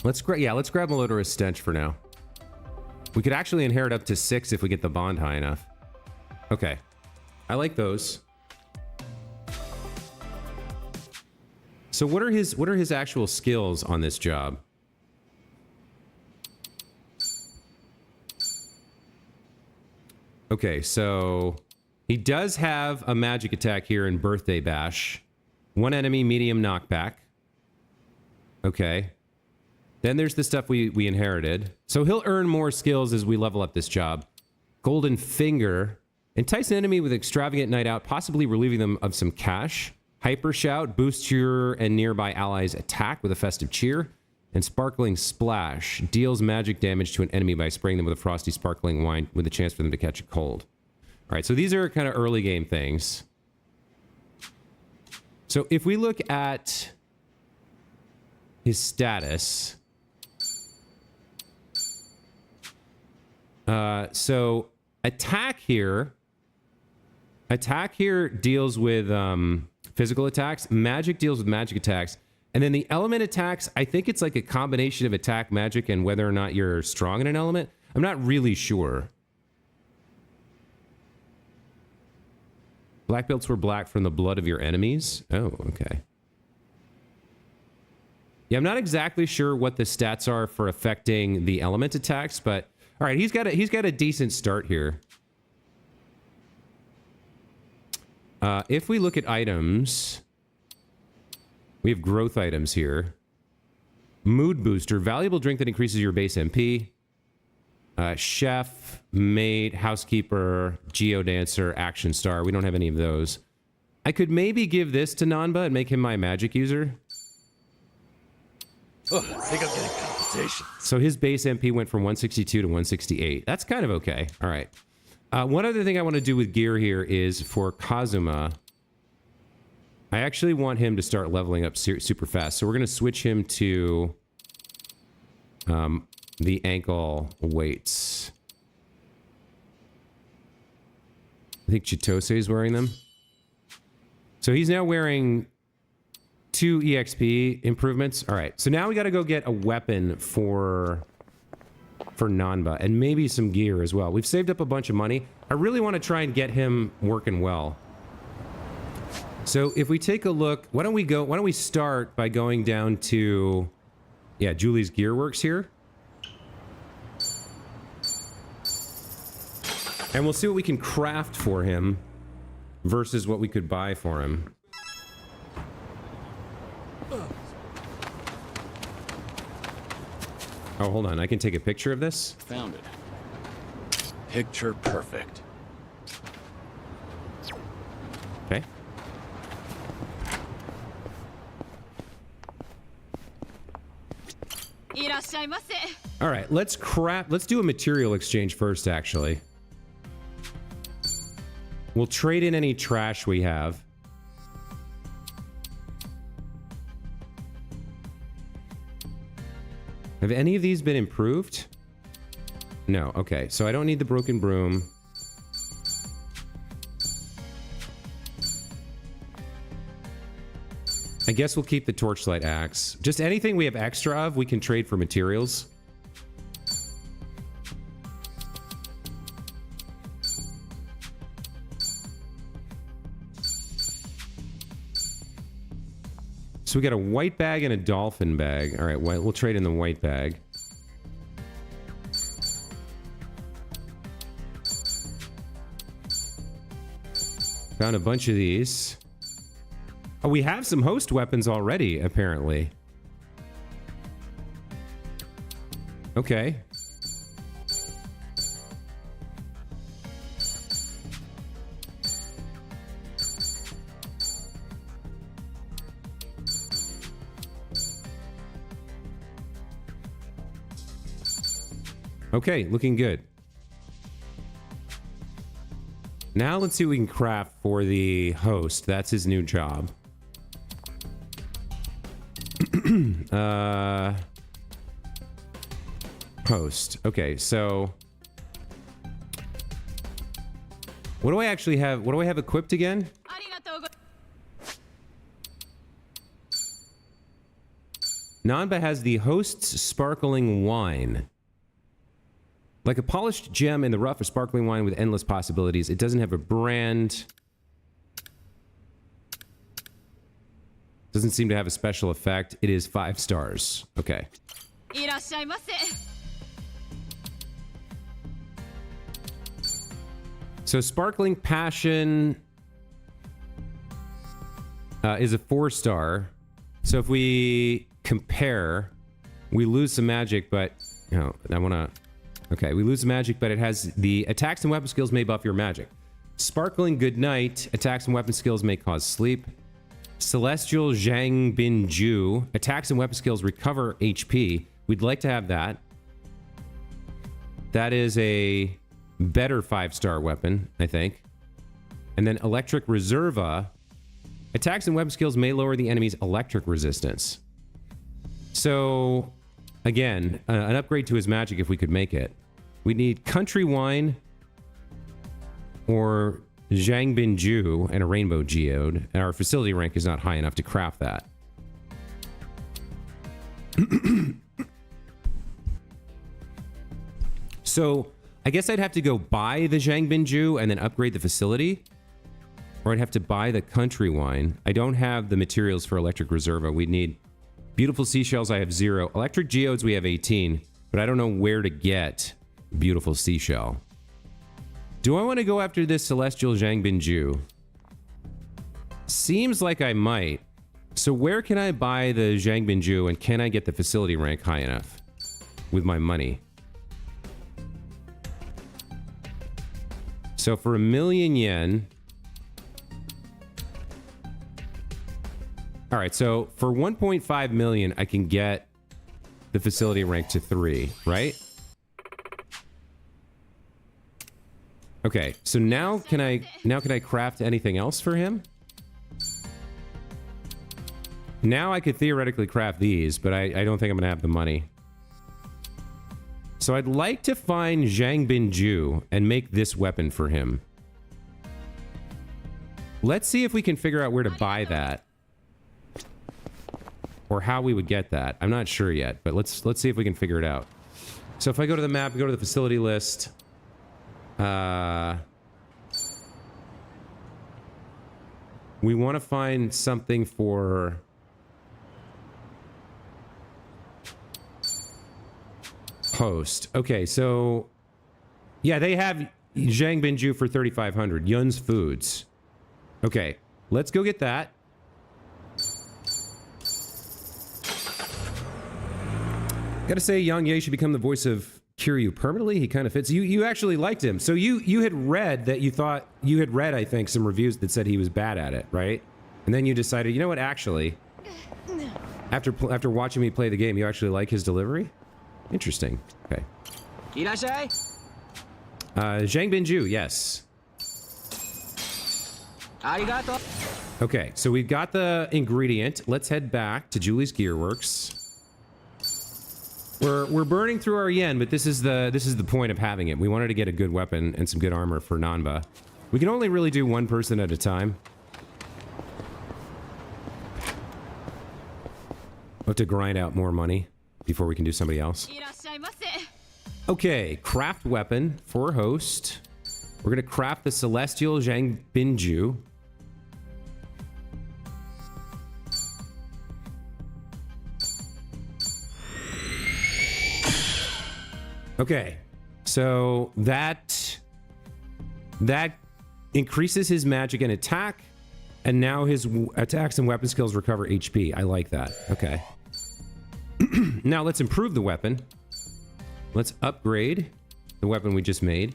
Let's grab Malodorous Stench for now. We could actually inherit up to 6 if we get the bond high enough. Okay. I like those. So what are his actual skills on this job? Okay, so he does have a magic attack here in Birthday Bash. One enemy, medium knockback. Okay. Then there's the stuff we inherited. So he'll earn more skills as we level up this job. Golden Finger. Entice an enemy with extravagant night out, possibly relieving them of some cash. Hyper Shout. Boosts your and nearby allies' attack with a festive cheer. And Sparkling Splash. Deals magic damage to an enemy by spraying them with a frosty sparkling wine with a chance for them to catch a cold. All right, so these are kind of early game things. So if we look at his status... so attack here deals with physical attacks. Magic deals with magic attacks. And then the element attacks, I think it's like a combination of attack, magic, and whether or not you're strong in an element. I'm not really sure. Black belts were black from the blood of your enemies. Oh, okay. Yeah, I'm not exactly sure what the stats are for affecting the element attacks, but all right, he's got a decent start here. If we look at items, we have growth items here. Mood booster, valuable drink that increases your base MP. Chef, maid, housekeeper, geodancer, action star. We don't have any of those. I could maybe give this to Nanba and make him my magic user. Oh, I think I'm getting compensation. So his base MP went from 162 to 168. That's kind of okay. All right. One other thing I want to do with gear here is for Kazuma. I actually want him to start leveling up super fast. So we're going to switch him to the ankle weights. I think Chitose is wearing them. So he's now wearing 2 EXP improvements. All right, so now we got to go get a weapon for Nanba and maybe some gear as well. We've saved up a bunch of money. I really want to try and get him working well. So if we take a look, why don't we start by going down to, yeah, Julie's Gear Works here. And we'll see what we can craft for him versus what we could buy for him. Oh, hold on. I can take a picture of this? Found it. Picture perfect. Okay. All right, let's do a material exchange first, actually. We'll trade in any trash we have. Have any of these been improved? No, okay. So I don't need the broken broom. I guess we'll keep the torchlight axe. Just anything we have extra of, we can trade for materials. So we got a white bag and a dolphin bag. All right, we'll trade in the white bag. Found a bunch of these. Oh, we have some host weapons already, apparently. Okay. Okay, looking good. Now let's see what we can craft for the host. That's his new job. Host. Okay, so what do I actually have? What do I have equipped again? Nanba has the host's sparkling wine. Like a polished gem in the rough, a sparkling wine with endless possibilities. It doesn't have a brand. Doesn't seem to have a special effect. It is 5 stars. Okay. So Sparkling Passion is a 4-star. So if we compare, we lose some magic, but I want to. Okay, we lose magic, but it has the attacks and weapon skills may buff your magic. Sparkling Good Night, attacks and weapon skills may cause sleep. Celestial Zhang Bin Ju, attacks and weapon skills recover HP. We'd like to have that. That is a better 5-star weapon, I think. And then Electric Reserva, attacks and weapon skills may lower the enemy's electric resistance. So, again, an upgrade to his magic if we could make it. We need Country Wine or Zhang Bin Ju and a Rainbow Geode. And our facility rank is not high enough to craft that. So, I guess I'd have to go buy the Zhang Bin Ju and then upgrade the facility. Or I'd have to buy the Country Wine. I don't have the materials for Electric Reserva. We'd need Beautiful Seashells. I have 0. Electric Geodes, we have 18. But I don't know where to get Beautiful Seashell. Do I want to go after this Celestial Zhang Bin Ju? Seems like I might. So where can I buy the Zhang Bin Ju, and can I get the facility rank high enough with my money? So for 1,000,000 yen... All right, so for 1.5 million, I can get the facility rank to 3, right? Okay, so now can I craft anything else for him? Now I could theoretically craft these, but I don't think I'm gonna have the money. So I'd like to find Zhang Bin Ju and make this weapon for him. Let's see if we can figure out where to buy that. Or how we would get that. I'm not sure yet, but let's see if we can figure it out. So if I go to the map, go to the facility list. We want to find something for... Host. Okay, so... Yeah, they have Zhang Bin Ju for 3,500. Yun's Foods. Okay, let's go get that. Gotta say, Yang Ye should become the voice of Kiryu permanently. He kind of fits. You actually liked him. So you had read that you thought... You had read, I think, some reviews that said he was bad at it, right? And then you decided, you know what, actually... After watching me play the game, you actually like his delivery? Interesting. Okay. Zhang Bin Ju, yes. Arigato. Okay, so we've got the ingredient. Let's head back to Julie's Gearworks. We're burning through our yen, but this is the point of having it. We wanted to get a good weapon and some good armor for Nanba. We can only really do one person at a time. We'll have to grind out more money before we can do somebody else. Okay, craft weapon for host. We're gonna craft the Celestial Zhang Bin Ju. Okay, so that increases his magic and attack, and now his attacks and weapon skills recover HP. I like that. Okay. Now let's improve the weapon. Let's upgrade the weapon we just made.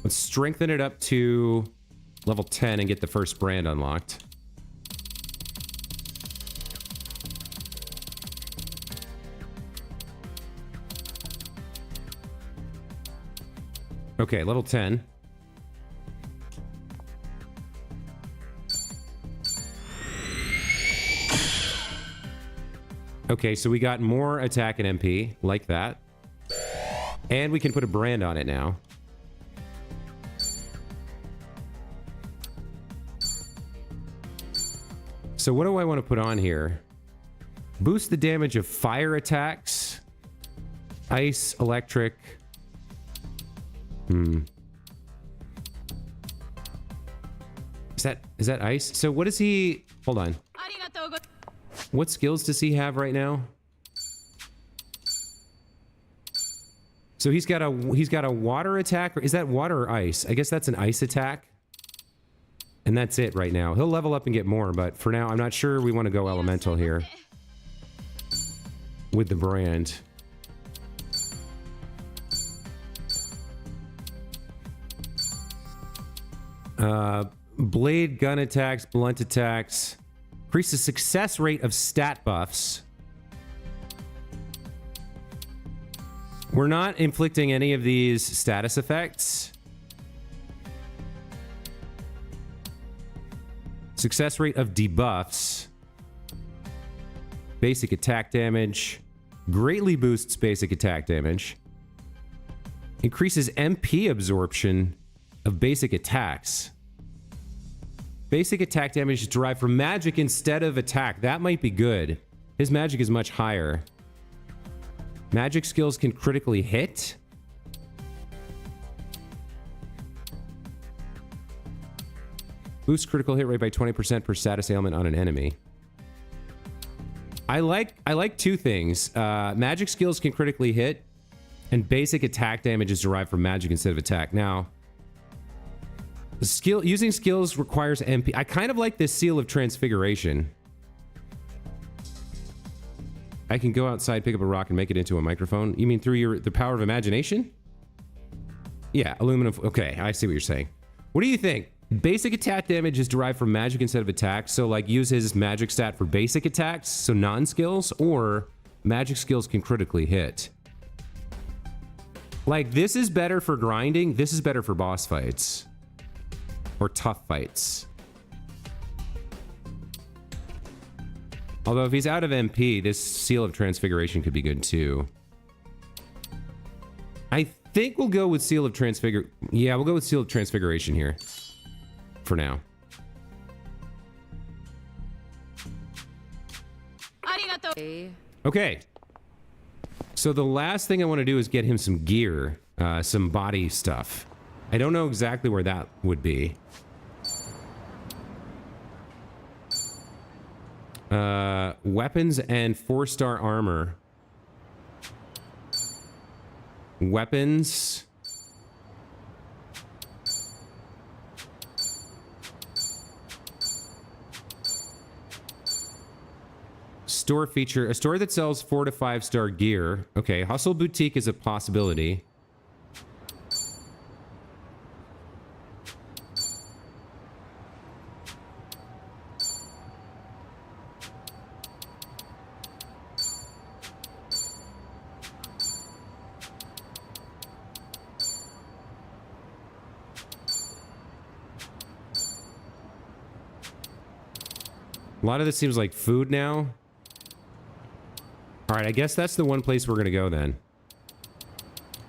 Let's strengthen it up to level 10 and get the first brand unlocked. Okay, level 10. Okay, so we got more attack and MP, like that. And we can put a brand on it now. So what do I want to put on here? Boost the damage of fire attacks. Ice, electric... Is that ice? So what is he... Hold on. What skills does he have right now? So he's got a water attack. Is that water or ice? I guess that's an ice attack. And that's it right now. He'll level up and get more, but for now, I'm not sure we want to go elemental here with the brand. Blade, gun attacks, blunt attacks. Increase the success rate of stat buffs. We're not inflicting any of these status effects. Success rate of debuffs. Basic attack damage. Greatly boosts basic attack damage. Increases MP absorption of basic attacks. Basic attack damage is derived from magic instead of attack. That might be good. His magic is much higher. Magic skills can critically hit. Boost critical hit rate by 20% per status ailment on an enemy. I like two things. Magic skills can critically hit, and basic attack damage is derived from magic instead of attack. Now, using skills requires MP. I kind of like this Seal of Transfiguration. I can go outside, pick up a rock, and make it into a microphone. You mean through the power of imagination? Yeah, aluminum. Okay, I see what you're saying. What do you think? Basic attack damage is derived from magic instead of attack, so like use his magic stat for basic attacks, so non-skills, or magic skills can critically hit. Like, this is better for grinding, this is better for boss fights. Or tough fights. Although if he's out of MP, this Seal of Transfiguration could be good too. I think we'll go with Seal of Yeah, we'll go with Seal of Transfiguration here. For now. Okay. So the last thing I want to do is get him some gear, some body stuff. I don't know exactly where that would be. Weapons and 4-star armor. Weapons. Store feature. A store that sells 4 to 5-star gear. Okay, Hustle Boutique is a possibility. A lot of this seems like food now. All right, I guess that's the one place we're going to go then.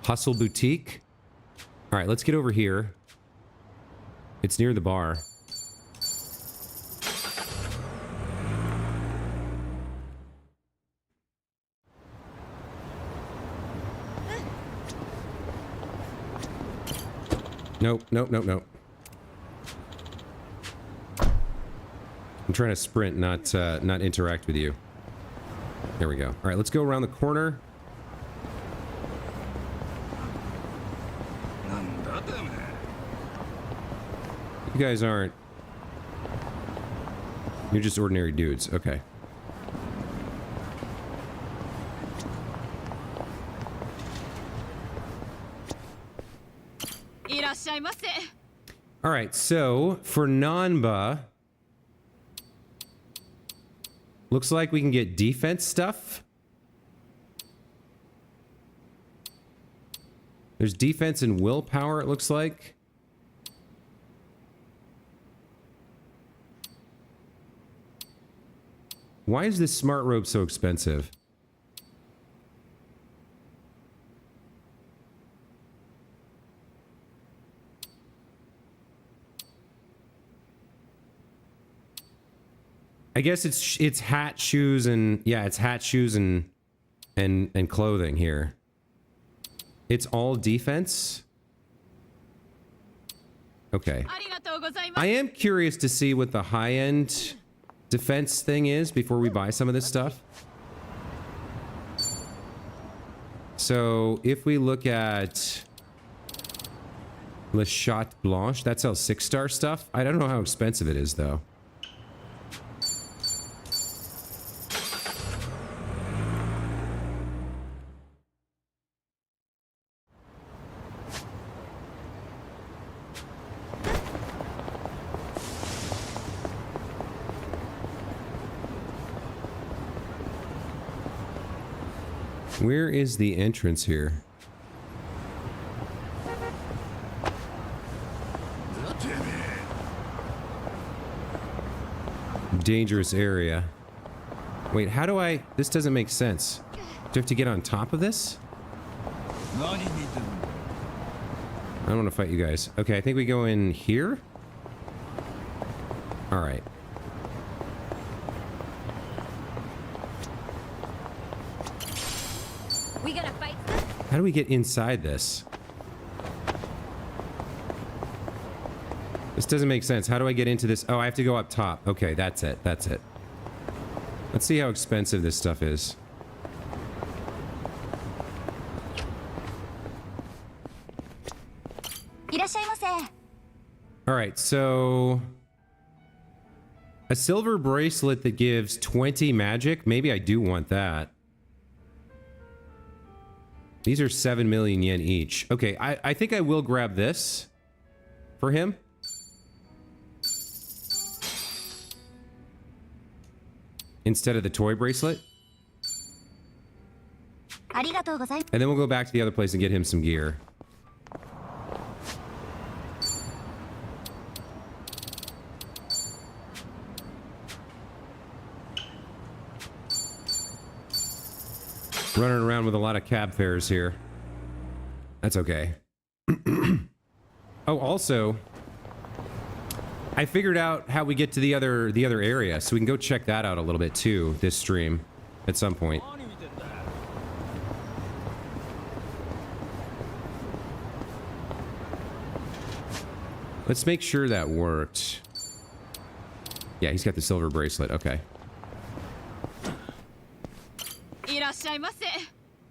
Hustle Boutique. All right, let's get over here. It's near the bar. Nope, nope, nope, nope. I'm trying to sprint, not interact with you. There we go. All right, let's go around the corner. You guys aren't... You're just ordinary dudes. Okay. All right, so for Nanba... Looks like we can get defense stuff. There's defense and willpower, it looks like. Why is this smart robe so expensive? I guess it's hat, shoes, and yeah, it's hat, shoes, and clothing here. It's all defense. Okay. I am curious to see what the high-end defense thing is before we buy some of this stuff. So if we look at Le Chat Blanche, that sells 6-star stuff. I don't know how expensive it is, though. Where is the entrance here? Dangerous area. Wait, how do I... This doesn't make sense. Do I have to get on top of this? I don't want to fight you guys. Okay, I think we go in here? Alright. We gonna fight? How do we get inside this? This doesn't make sense. How do I get into this? Oh, I have to go up top. Okay, that's it. That's it. Let's see how expensive this stuff is. All right, so a silver bracelet that gives 20 magic. Maybe I do want that. These are 7 million yen each. Okay, I think I will grab this for him. Instead of the toy bracelet. And then we'll go back to the other place and get him some gear. Running around with a lot of cab fares here. That's okay. Oh, also, I figured out how we get to the other area, so we can go check that out a little bit too this stream at some point. Let's make sure that worked. Yeah, he's got the silver bracelet. Okay.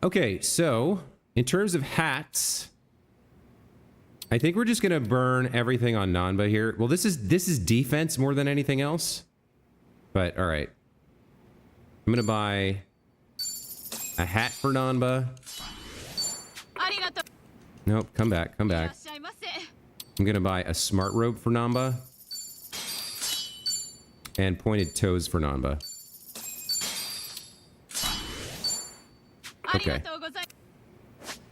Okay, so in terms of hats, I think we're just gonna burn everything on Nanba here. Well, this is defense more than anything else. But all right, I'm gonna buy a hat for Nanba. Nope, come back, come back. I'm gonna buy a smart robe for Nanba and pointed toes for Nanba. Okay.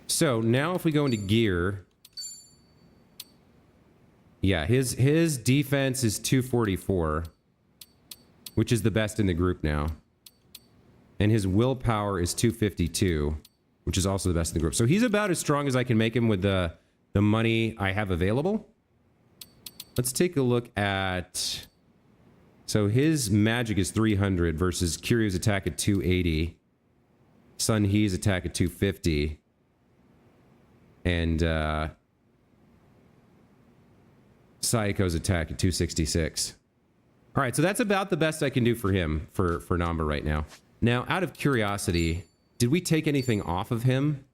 So now if we go into gear, yeah, his defense is 244, which is the best in the group now. And his willpower is 252, which is also the best in the group. So he's about as strong as I can make him with the money I have available. Let's take a look at... So his magic is 300 versus Kiryu's attack at 280. Sun He's attack at 250. And Saiko's attack at 266. All right, so that's about the best I can do for him, for Nanba right now. Now, out of curiosity, did we take anything off of him?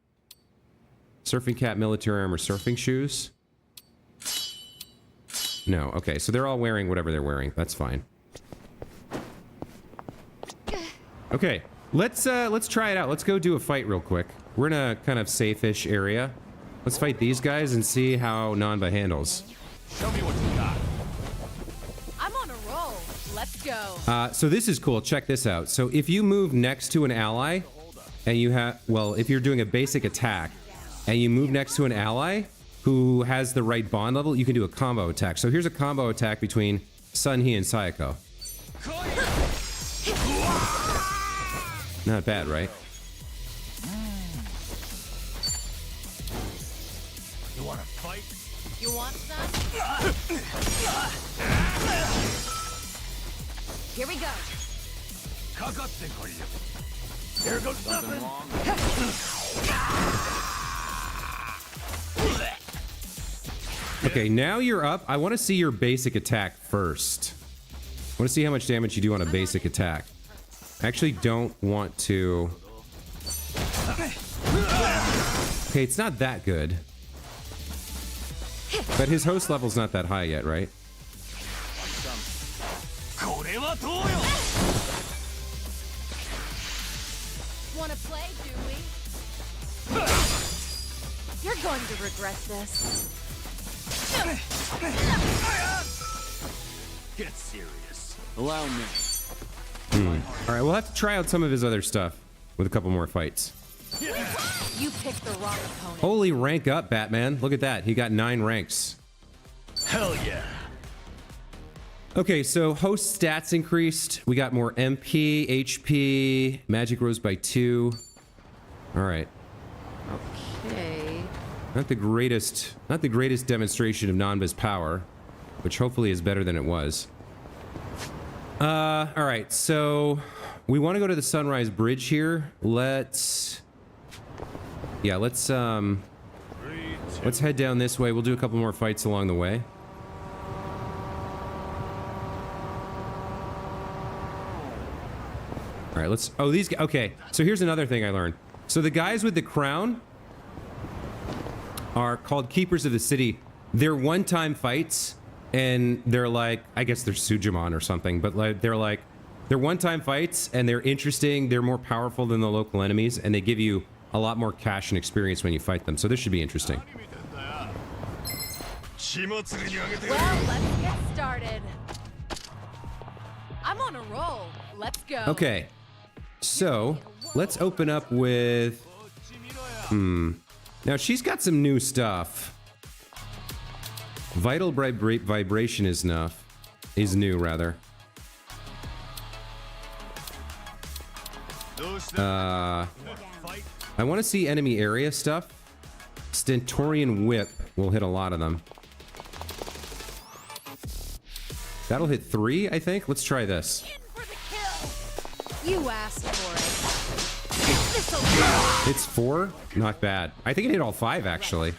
Surfing cap, military armor, surfing shoes? No, okay, so they're all wearing whatever they're wearing. That's fine. Okay, let's try it out. Let's go do a fight real quick. We're in a kind of safe-ish area. Let's fight these guys and see how Nanba handles. Show me what you got. I'm on a roll. Let's go. So this is cool. Check this out. So if you move next to an ally, and you have, well, if you're doing a basic attack, and you move next to an ally who has the right bond level, you can do a combo attack. So here's a combo attack between Sun He and Sayako. Not bad, right? You wanna fight? You want some? Here we go. Here goes nothing. Okay, now you're up. I want to see your basic attack first. I want to see how much damage you do on a basic attack. I actually don't want to... Okay, it's not that good. But his host level's not that high yet, right? Wanna play, do we? You're going to regret this. Get serious. Allow me. All right, we'll have to try out some of his other stuff with a couple more fights. You picked the wrong opponent. Holy rank up, Batman. Look at that. He got 9 ranks. Hell yeah. Okay, so host stats increased. We got more MP, HP, magic rose by 2. All right. Okay. Not the greatest demonstration of Nanba's power, which hopefully is better than it was. All right, so we want to go to the Sunrise Bridge here. Let's head down this way. We'll do a couple more fights along the way. All right, okay, so here's another thing I learned. So the guys with the crown are called Keepers of the City. They're one-time fights, and they're like, I guess they're Sujimon or something, but they're one-time fights, and they're interesting. They're more powerful than the local enemies, and they give you a lot more cash and experience when you fight them. So this should be interesting. Well, let's get started. I'm on a roll. Let's go. Okay, so let's open up with... Now, she's got some new stuff. Vital vibration is new, rather. I want to see enemy area stuff. Stentorian Whip will hit a lot of them. That'll hit 3, I think. Let's try this. You asked for it. It's 4? Not bad. I think it hit all 5, actually.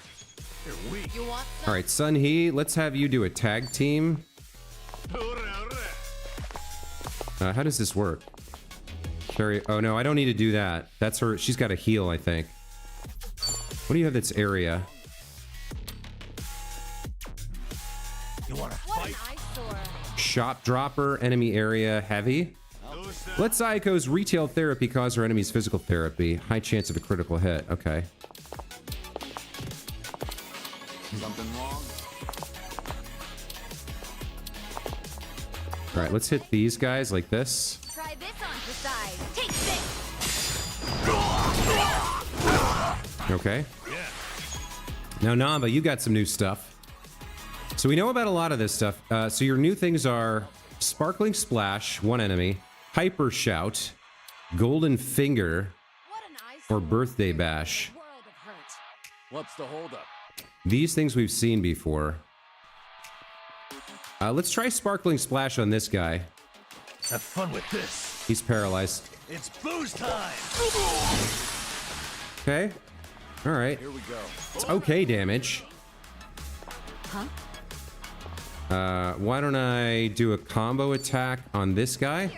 You want All right, Sun He, let's have you do a tag team. How does this work? Carry... Oh, no, I don't need to do that. That's her... She's got a heal, I think. What do you have that's area? You wanna fight? Shop Dropper, enemy area, heavy. Let Saiko's retail therapy cause her enemy's physical therapy. High chance of a critical hit. Okay. Something wrong? All right, let's hit these guys like this. Try this on the side. Take this. Okay. Now, Namba, you got some new stuff. So we know about a lot of this stuff. So your new things are Sparkling Splash, one enemy, Hyper Shout, Golden Finger, or Birthday Bash. What's the holdup? These things we've seen before. Let's try Sparkling Splash on this guy. Have fun with this. He's paralyzed. It's booze time. Okay. All right. Here we go. It's okay damage. Huh? Why don't I do a combo attack on this guy?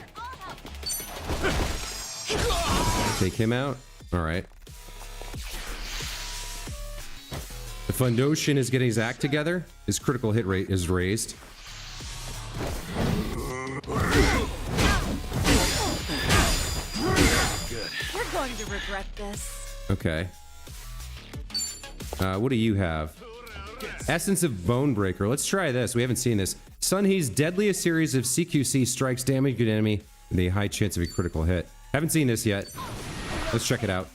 Take him out. All right. The Fundoshin is getting his act together. His critical hit rate is raised. You're going to regret this. Okay. What do you have? Essence of Bonebreaker. Let's try this. We haven't seen this. Sun He's deadliest series of CQC strikes damage an enemy with a high chance of a critical hit. Haven't seen this yet. Let's check it out.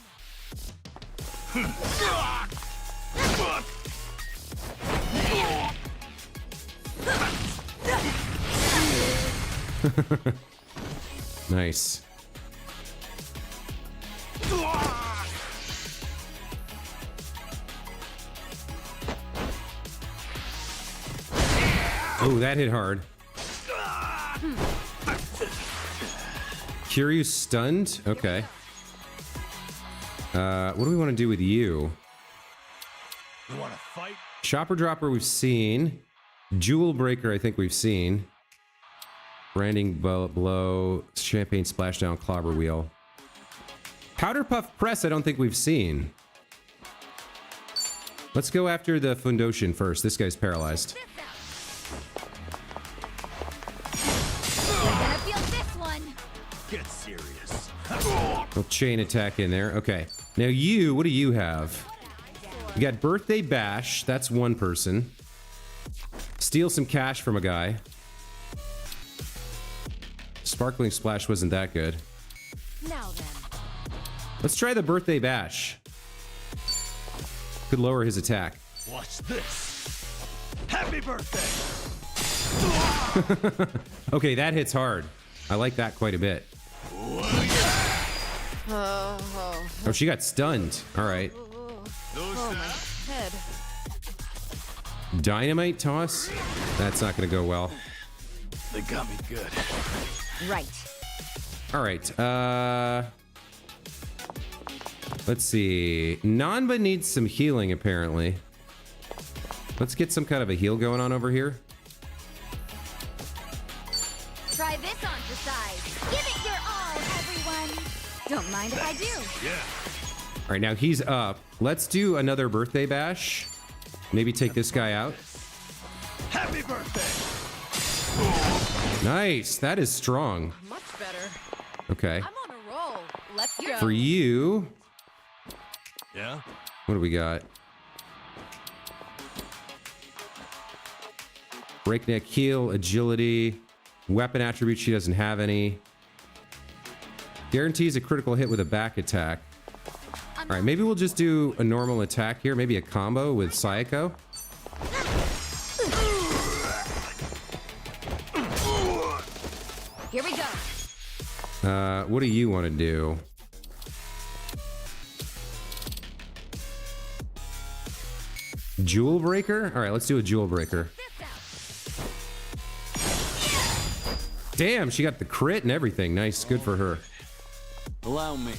Nice. Oh, that hit hard. Kiryu stunned? Okay. What do we want to do with you? You wanna fight? Chopper Dropper we've seen. Jewel Breaker I think we've seen. Branding Blow. Champagne Splashdown Clobber Wheel. Powder Puff Press, I don't think we've seen. Let's go after the Fundoshin first. This guy's paralyzed. You're gonna feel this one. Get serious. Little chain attack in there. Okay. Now you, what do you have? You got Birthday Bash. That's one person. Steal some cash from a guy. Sparkling Splash wasn't that good. Now then. Let's try the Birthday Bash. Could lower his attack. Watch this. Happy birthday. Okay, that hits hard. I like that quite a bit. Oh, she got stunned. All right. Head. Dynamite toss? That's not going to go well. They got me good. Right. All right. Let's see. Nanba needs some healing, apparently. Let's get some kind of a heal going on over here. Try this on for size. Give it your all, everyone. Don't mind if I do. Yeah. All right, now he's up. Let's do another Birthday Bash. Maybe take this guy out. Happy birthday. Nice. That is strong. Much better. Okay. I'm on a roll. Let's go. For you, Yeah? what do we got? Breakneck heal, agility, weapon attribute. She doesn't have any. Guarantees a critical hit with a back attack. All right, maybe we'll just do a normal attack here. Maybe a combo with Sayako. Here we go. What do you want to do? Jewel Breaker? All right, let's do a Jewel Breaker. Damn, she got the crit and everything. Nice, good for her. Allow me.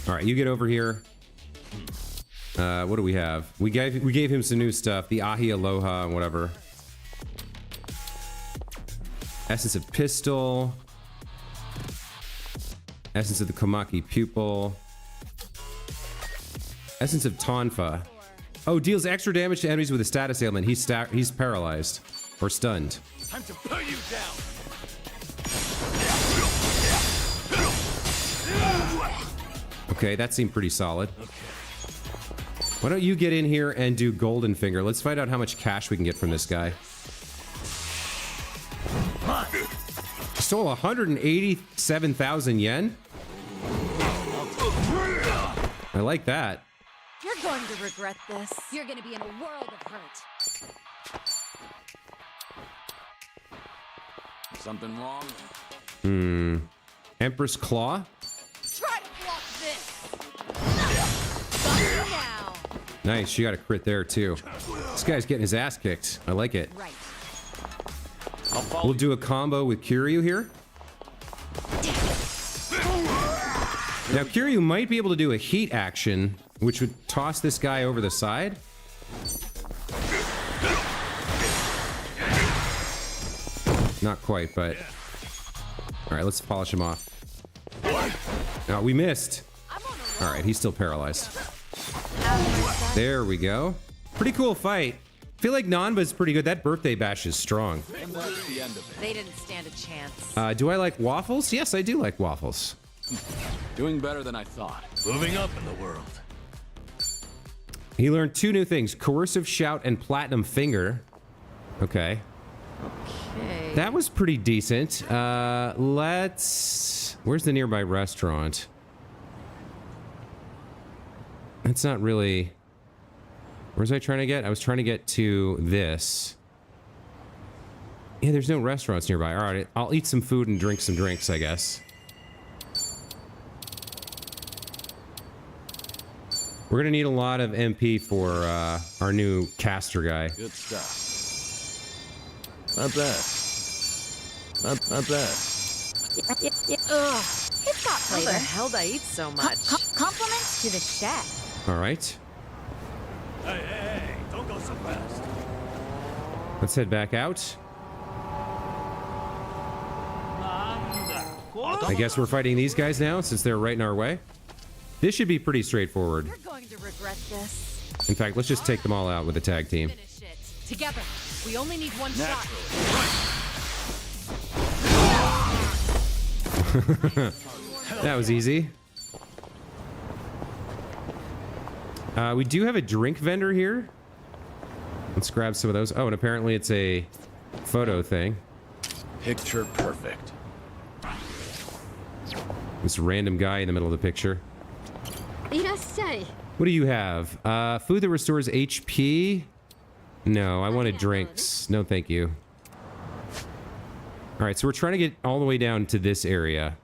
All right, you get over here. What do we have? We gave him some new stuff. The Ahi Aloha and whatever. Essence of Pistol. Essence of the Komaki Pupil. Essence of Tonfa. Oh, deals extra damage to enemies with a status ailment. He's paralyzed or stunned. Time to put you down. Okay, that seemed pretty solid. Why don't you get in here and do Golden Finger? Let's find out how much cash we can get from this guy. Stole 187,000 yen? I like that. You're going to regret this. You're gonna be in a world of hurt. Something wrong? Empress Claw? Try to block this. Got you now. Nice, she got a crit there too. This guy's getting his ass kicked. I like it. Right. We'll do a combo with Kiryu here. Now Kiryu might be able to do a heat action, which would toss this guy over the side. Not quite, but... Alright, let's polish him off. No, we missed. Alright, he's still paralyzed. There we go. Pretty cool fight. I feel like Nanba's pretty good. That Birthday Bash is strong. And that's the end of it. They didn't stand a chance. Do I like waffles? Yes, I do like waffles. Doing better than I thought. Moving up in the world. He learned 2 new things. Coercive Shout and Platinum Finger. Okay. Okay. That was pretty decent. Let's... Where's the nearby restaurant? That's not really... Where's I trying to get? I was trying to get to this. Yeah, there's no restaurants nearby. All right, I'll eat some food and drink some drinks, I guess. We're gonna need a lot of MP for our new caster guy. Good stuff. Not bad. Not bad. Ugh. It's got How the flavor. hell did I eat so much? Compliments to the chef. All right, Hey, don't go so fast. let's head back out. I guess we're fighting these guys now since they're right in our way. This should be pretty straightforward. You're going to regret this. In fact, let's just take them all out with a tag team. Finish it. Together. We only need one shot. That was easy. We do have a drink vendor here. Let's grab some of those. Oh, and apparently it's a photo thing. Picture perfect. This random guy in the middle of the picture. What do you have? Food that restores HP? No, I wanted drinks. No, thank you. All right, so we're trying to get all the way down to this area.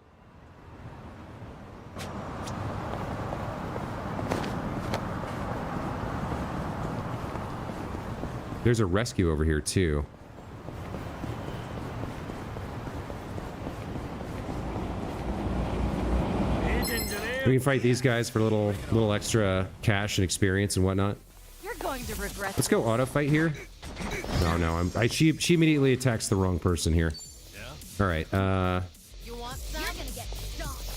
There's a rescue over here, too. We can fight these guys for a little extra cash and experience and whatnot. You're going to regret Let's go auto fight here. No, she immediately attacks the wrong person here. All right. You want some? You're gonna get stomped.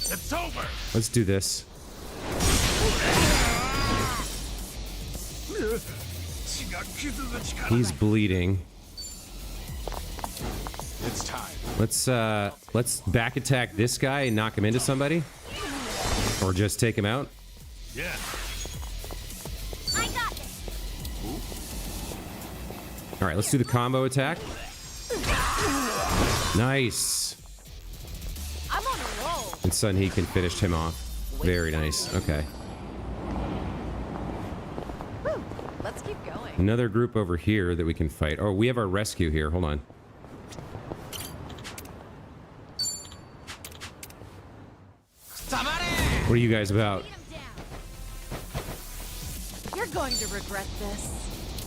It's over. Let's do this. He's bleeding. It's time. Let's back attack this guy and knock him into somebody, or just take him out. Yeah. I got this. All right, let's do the combo attack. Nice. I'm on a roll. And Sun He can finish him off. Very nice. Okay. Let's keep going. Another group over here that we can fight. Oh, we have our rescue here. Hold on. What are you guys about? You're going to regret this.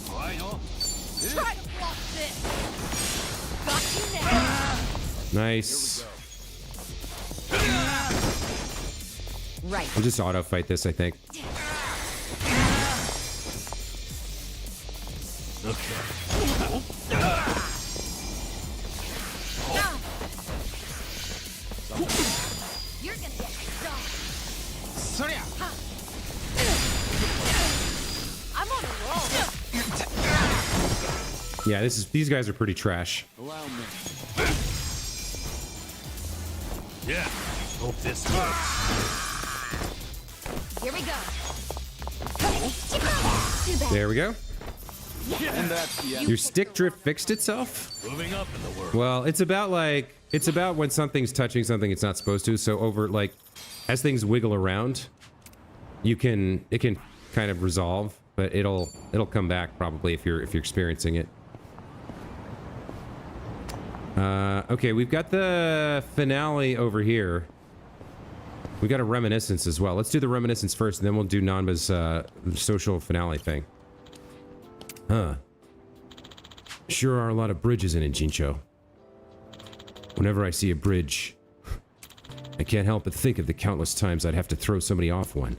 Try to block this. Got you now. Nice. Right. We'll just auto fight this, I think. You're gonna get stomped. I'm on a roll. Yeah, these guys are pretty trash. Allow me. Yeah. Hope this works. Here we go. Too bad. There we go. And that's the end. Your stick drift fixed itself? Moving up in the world. Well, it's about when something's touching something it's not supposed to. So as things wiggle around, it can kind of resolve, but it'll come back probably if you're experiencing it. Okay, we've got the finale over here. We got a reminiscence as well. Let's do the reminiscence first, and then we'll do Nanba's social finale thing. Huh. Sure are a lot of bridges in Jincho. Whenever I see a bridge, I can't help but think of the countless times I'd have to throw somebody off one.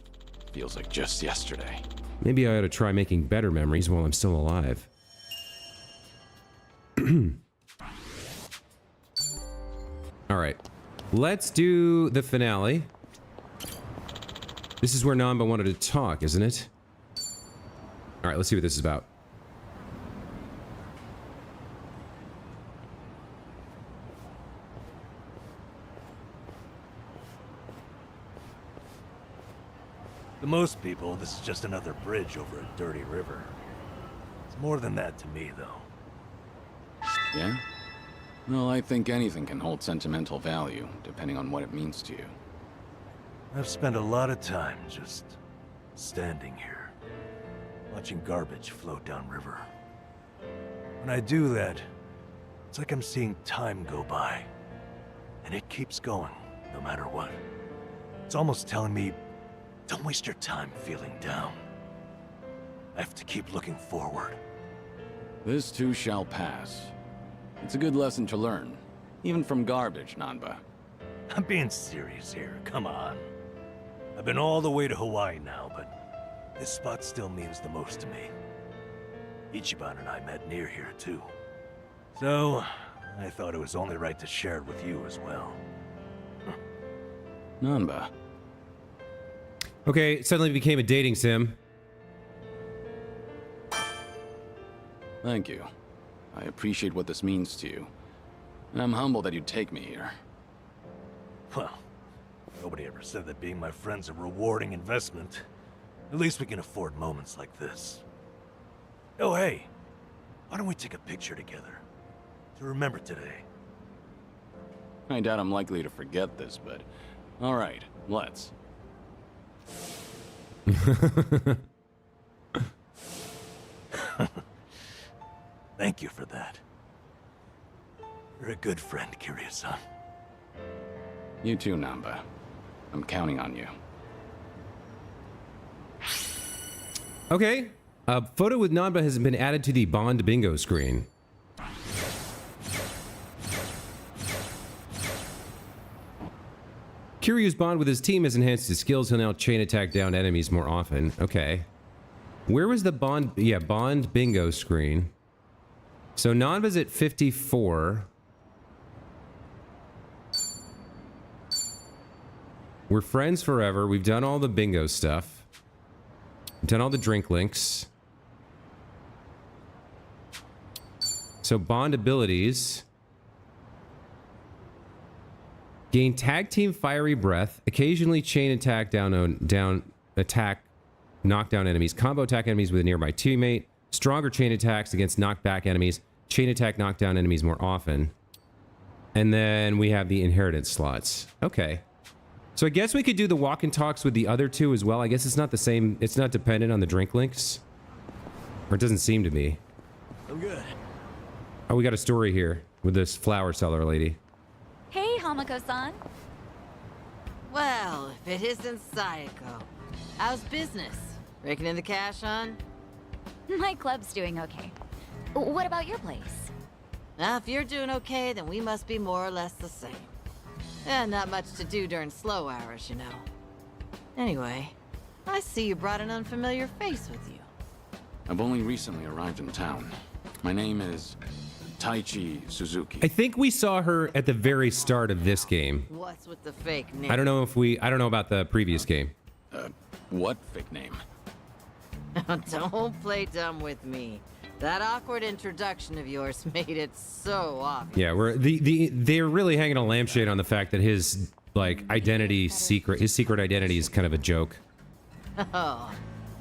Feels like just yesterday. Maybe I ought to try making better memories while I'm still alive. Alright. Let's do the finale. This is where Nanba wanted to talk, isn't it? Alright, let's see what this is about. To most people, this is just another bridge over a dirty river. It's more than that to me, though. Yeah? Well, I think anything can hold sentimental value, depending on what it means to you. I've spent a lot of time just standing here, watching garbage float downriver. When I do that, it's like I'm seeing time go by. And it keeps going, no matter what. It's almost telling me, don't waste your time feeling down. I have to keep looking forward. This too shall pass. It's a good lesson to learn, even from garbage, Nanba. I'm being serious here, come on. I've been all the way to Hawaii now, but this spot still means the most to me. Ichiban and I met near here, too. So, I thought it was only right to share it with you as well. Nanba. Okay, it suddenly became a dating sim. Thank you. I appreciate what this means to you. And I'm humbled that you'd take me here. Well, nobody ever said that being my friend's a rewarding investment. At least we can afford moments like this. Oh, hey. Why don't we take a picture together? To remember today. I doubt I'm likely to forget this, but... Alright, let's. Thank you for that. You're a good friend, Kiryu-san. You too, Namba. I'm counting on you. Okay. A photo with Nanba has been added to the Bond bingo screen. Kiryu's bond with his team has enhanced his skills. He'll now chain attack down enemies more often. Okay. Where was the Bond? Yeah, Bond bingo screen. So Nanba's at 54. We're friends forever. We've done all the bingo stuff. We've done all the drink links. So Bond abilities. Gain tag team fiery breath. Occasionally chain attack knock down enemies. Combo attack enemies with a nearby teammate. Stronger chain attacks against knocked back enemies. Chain attack knock down enemies more often. And then we have the inheritance slots. Okay. So I guess we could do the walk and talks with the other two as well. I guess it's not the same. It's not dependent on the drink links. Or it doesn't seem to be. I'm good. Oh, we got a story here with this flower seller lady. Hey, Hamako-san. Well, if it isn't Sayako. How's business? Raking in the cash, hon? My club's doing okay. What about your place? Now, if you're doing okay, then we must be more or less the same. Not much to do during slow hours, you know. Anyway, I see you brought an unfamiliar face with you. I've only recently arrived in town. My name is Taichi Suzuki. I think we saw her at the very start of this game. What's with the fake name? I don't know about the previous game. What fake name? Don't play dumb with me. That awkward introduction of yours made it so obvious. Yeah, they're really hanging a lampshade on the fact that his secret identity is kind of a joke. Oh,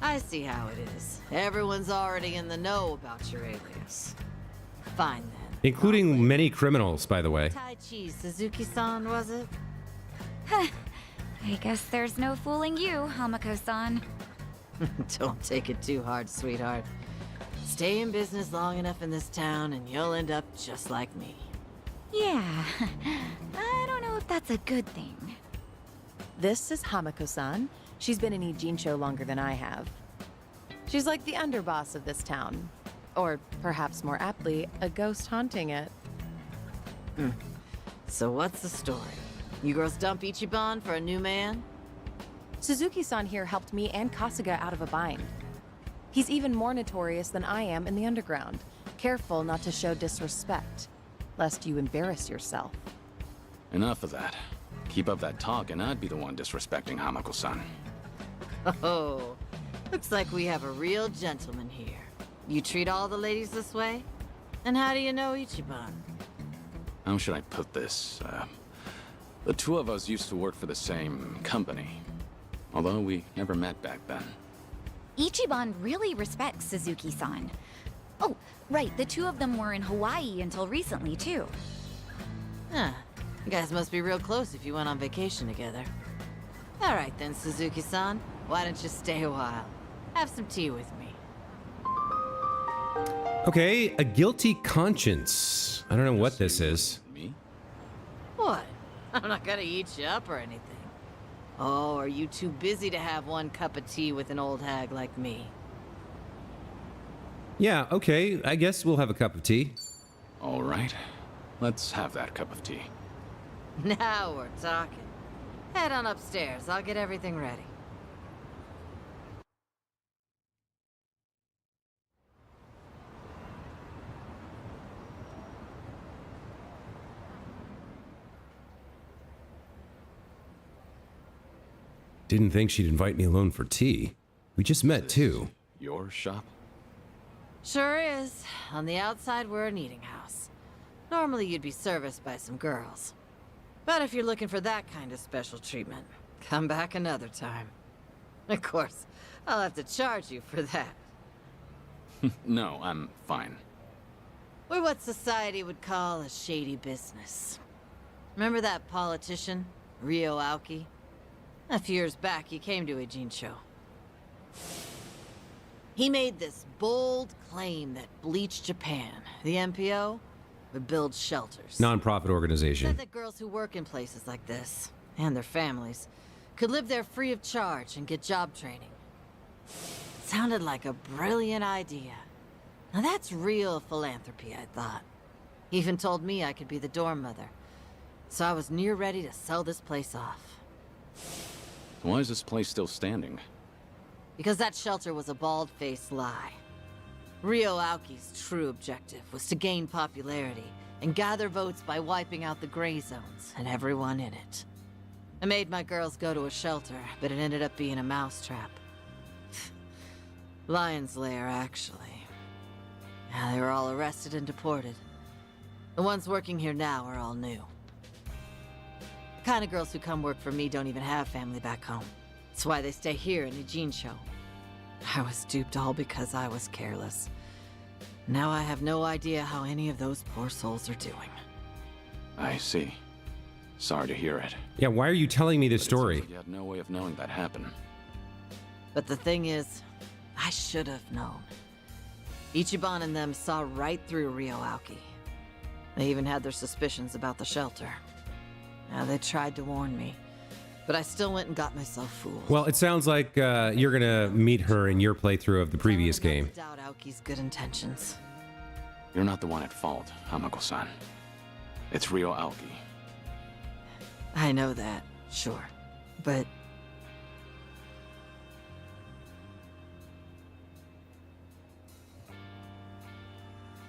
I see how it is. Everyone's already in the know about your alias. Fine then. Including many criminals, by the way. Taichi Suzuki-san, was it? I guess there's no fooling you, Hamako-san. Don't take it too hard, sweetheart. Stay in business long enough in this town and you'll end up just like me. Yeah, I don't know if that's a good thing. This is Hamako-san. She's been in Ijincho longer than I have. She's like the underboss of this town. Or perhaps more aptly, a ghost haunting it. So what's the story? You girls dump Ichiban for a new man? Suzuki-san here helped me and Kasuga out of a bind. He's even more notorious than I am in the underground. Careful not to show disrespect, lest you embarrass yourself. Enough of that. Keep up that talk and I'd be the one disrespecting Hamako-san. Oh, looks like we have a real gentleman here. You treat all the ladies this way? And how do you know Ichiban? How should I put this? The two of us used to work for the same company. Although we never met back then. Ichiban really respects Suzuki-san. Oh, right, the two of them were in Hawaii until recently, too. Huh. You guys must be real close if you went on vacation together. All right then, Suzuki-san. Why don't you stay a while? Have some tea with me. Okay, a guilty conscience. I don't know what this is. Me? What? I'm not gonna eat you up or anything. Oh, are you too busy to have one cup of tea with an old hag like me? Yeah, okay, I guess we'll have a cup of tea. All right. Let's have that cup of tea. Now we're talking. Head on upstairs. I'll get everything ready. Didn't think she'd invite me alone for tea. We just met, too. Your shop? Sure is. On the outside, we're an eating house. Normally, you'd be serviced by some girls. But if you're looking for that kind of special treatment, come back another time. Of course, I'll have to charge you for that. No, I'm fine. We're what society would call a shady business. Remember that politician, Rio Aoki? A few years back, he came to a Jinsho. He made this bold claim that Bleach Japan, the MPO, would build shelters. Non-profit organization. Said that girls who work in places like this, and their families, could live there free of charge and get job training. Sounded like a brilliant idea. Now that's real philanthropy, I thought. He even told me I could be the dorm mother. So I was near ready to sell this place off. Why is this place still standing? Because that shelter was a bald-faced lie. Rio Aoki's true objective was to gain popularity and gather votes by wiping out the gray zones and everyone in it. I made my girls go to a shelter, but it ended up being a mousetrap. Lion's lair, actually. Yeah, they were all arrested and deported. The ones working here now are all new. The kind of girls who come work for me don't even have family back home. That's why they stay here in Ijincho. I was duped all because I was careless. Now I have no idea how any of those poor souls are doing. I see. Sorry to hear it. Yeah, why are you telling me this But it seems story? like you had no way of knowing that happened. But the thing is, I should have known. Ichiban and them saw right through Rio Aoki. They even had their suspicions about the shelter. Now, they tried to warn me, but I still went and got myself fooled. Well, it sounds like you're gonna meet her in your playthrough of the previous Telling game. them not to doubt Aoki's good intentions. You're not the one at fault, Hamako-san. It's Rio Aoki. I know that, sure. But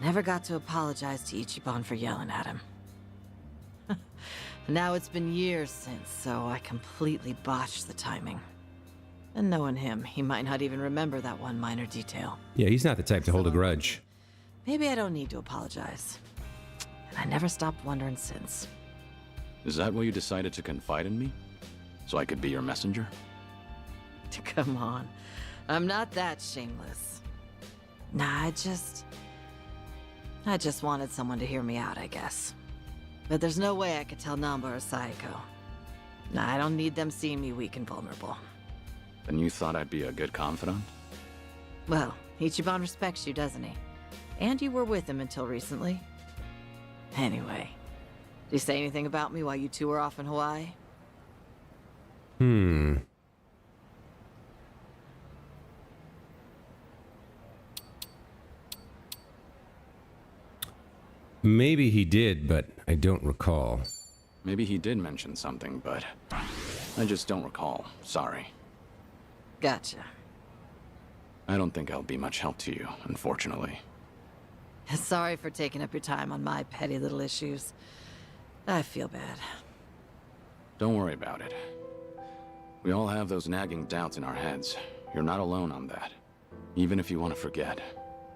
never got to apologize to Ichiban for yelling at him. Now it's been years since, so I completely botched the timing. And knowing him, he might not even remember that one minor detail. Yeah, he's not the type to hold a grudge. Maybe I don't need to apologize. And I never stopped wondering since. Is that why you decided to confide in me? So I could be your messenger? Come on. I'm not that shameless. Nah, I just wanted someone to hear me out, I guess. But there's no way I could tell Namba or Saiko. Nah, I don't need them seeing me weak and vulnerable. Then you thought I'd be a good confidant? Well, Ichiban respects you, doesn't he? And you were with him until recently. Anyway, did you say anything about me while you two were off in Hawaii? Maybe he did, but I don't recall. Maybe he did mention something, but I just don't recall. Sorry. Gotcha. I don't think I'll be much help to you, unfortunately. Sorry for taking up your time on my petty little issues. I feel bad. Don't worry about it. We all have those nagging doubts in our heads. You're not alone on that. Even if you want to forget,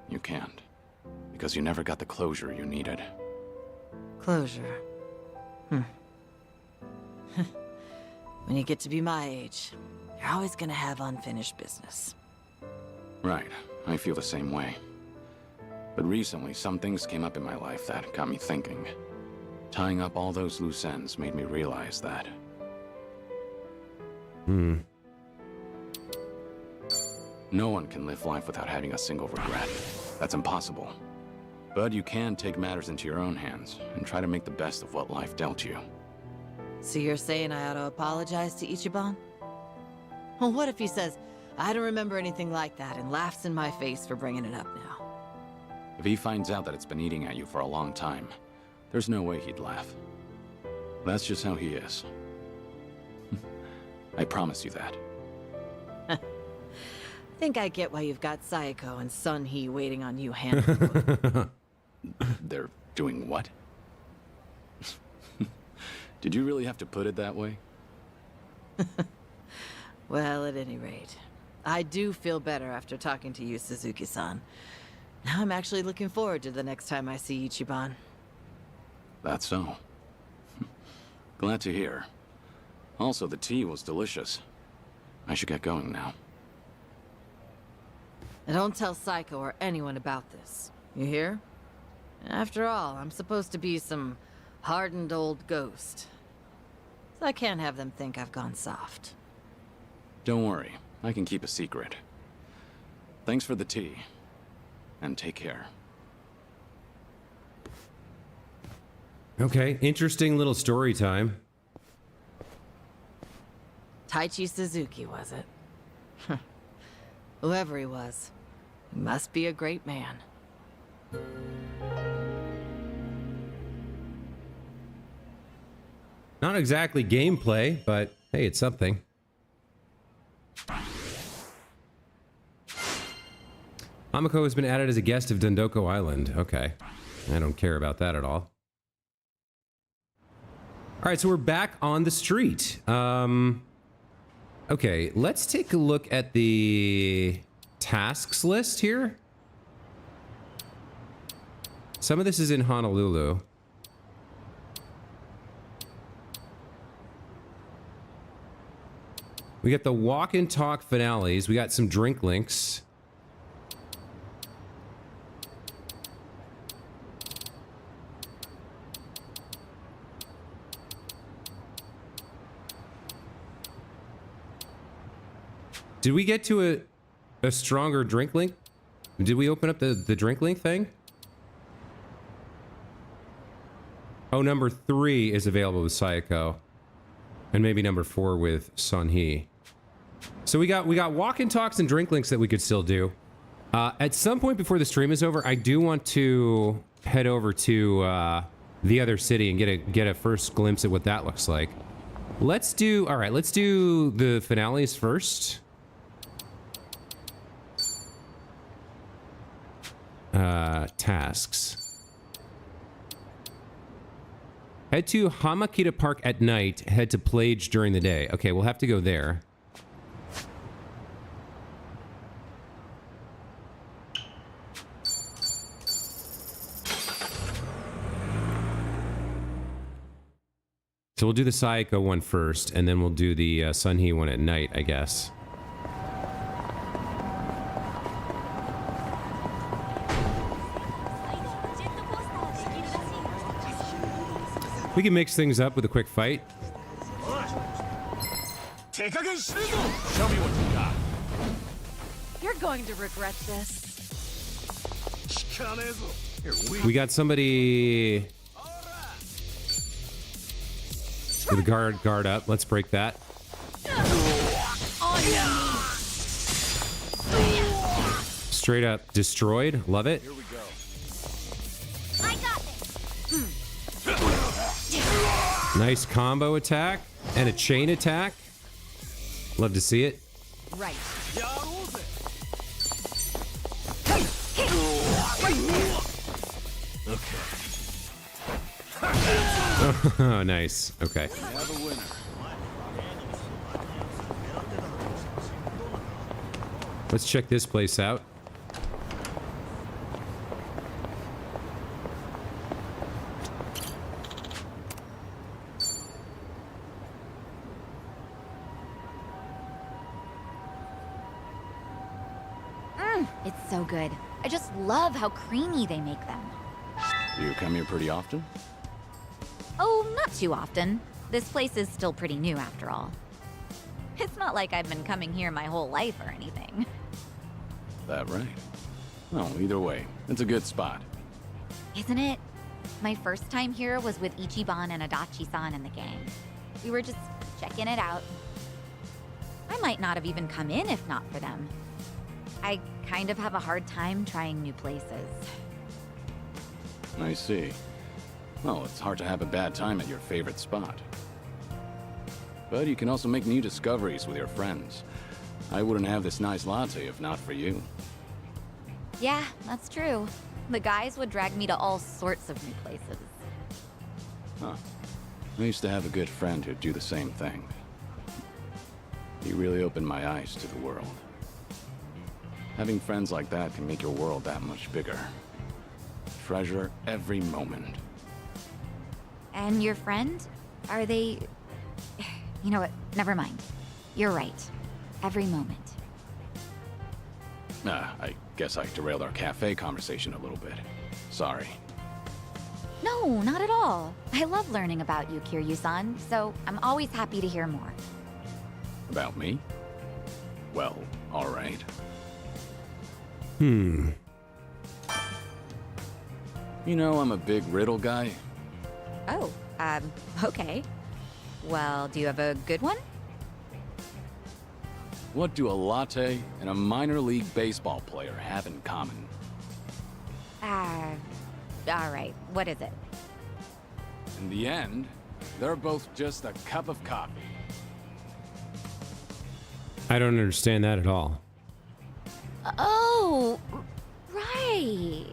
you can't. Because you never got the closure you needed. Closure. When you get to be my age, you're always gonna have unfinished business. Right. I feel the same way. But recently, some things came up in my life that got me thinking. Tying up all those loose ends made me realize that. No one can live life without having a single regret. That's impossible. But you can take matters into your own hands and try to make the best of what life dealt you. So you're saying I ought to apologize to Ichiban? Well, what if he says, I don't remember anything like that, and laughs in my face for bringing it up now? If he finds out that it's been eating at you for a long time, there's no way he'd laugh. That's just how he is. I promise you that. I think I get why you've got Saiko and Sun Hee waiting on you hand. They're doing what? Did you really have to put it that way? Well, at any rate, I do feel better after talking to you, Suzuki-san. Now I'm actually looking forward to the next time I see Ichiban. That's so. Glad to hear. Also, the tea was delicious. I should get going now. And don't tell Psycho or anyone about this. You hear? After all, I'm supposed to be some hardened old ghost. So I can't have them think I've gone soft. Don't worry, I can keep a secret. Thanks for the tea. And take care. Okay, interesting little story time. Taichi Suzuki, was it? Whoever he was, he must be a great man. Not exactly gameplay, but hey, it's something. Hamako has been added as a guest of Dondoko Island. Okay. I don't care about that at all. All right, so we're back on the street. Okay, let's take a look at the tasks list here. Some of this is in Honolulu. We got the walk and talk finales. We got some drink links. Did we get to a stronger drink link? Did we open up the drink link thing? Oh, number 3 is available with Sayako. And maybe number 4 with Sunhee. So we got walk and talks and drink links that we could still do. At some point before the stream is over, I do want to head over to the other city and get a first glimpse at what that looks like. Let's do the finales first. Tasks. Head to Hamakita Park at night. Head to Plage during the day. Okay, we'll have to go there. So we'll do the Sayako one first, and then we'll do the Sunhee one at night, I guess. We can mix things up with a quick fight. Show me what you got. You're going to regret this. We got somebody with a guard up. Let's break that. Straight up destroyed. Love it. Here we go. I got this. Nice combo attack and a chain attack. Love to see it. Right. Oh, nice. Okay. We have a winner. Let's check this place out. It's so good. I just love how creamy they make them. You come here pretty often? Oh, not too often. This place is still pretty new after all. It's not like I've been coming here my whole life or anything. That right? Well, either way, it's a good spot. Isn't it? My first time here was with Ichiban and Adachi-san and the gang. We were just checking it out. I might not have even come in if not for them. I kind of have a hard time trying new places. I see. Well, it's hard to have a bad time at your favorite spot. But you can also make new discoveries with your friends. I wouldn't have this nice latte if not for you. Yeah, that's true. The guys would drag me to all sorts of new places. Huh. I used to have a good friend who'd do the same thing. You really opened my eyes to the world. Having friends like that can make your world that much bigger. Treasure every moment. And your friend? Are they... You know what? Never mind. You're right. Every moment. I guess I derailed our cafe conversation a little bit. Sorry. No, not at all. I love learning about you, Kiryu-san, so I'm always happy to hear more. About me? Well, alright. Hmm. You know, I'm a big riddle guy. Oh, okay. Well, do you have a good one? What do a latte and a minor league baseball player have in common? All right. What is it? In the end, they're both just a cup of coffee. I don't understand that at all. Oh, right.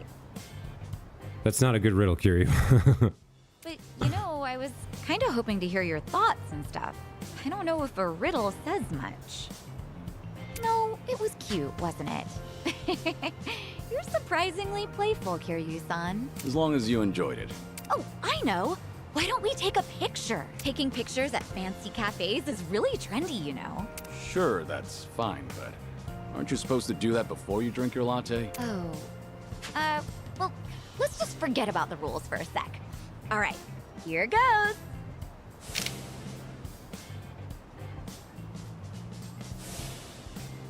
That's not a good riddle, Kiryu. But, you know, I was kind of hoping to hear your thoughts and stuff. I don't know if a riddle says much. No, it was cute, wasn't it? You're surprisingly playful, Kiryu-san. As long as you enjoyed it. Oh, I know. Why don't we take a picture? Taking pictures at fancy cafes is really trendy, you know. Sure, that's fine, but aren't you supposed to do that before you drink your latte? Oh. Well, let's just forget about the rules for a sec. All right, here goes.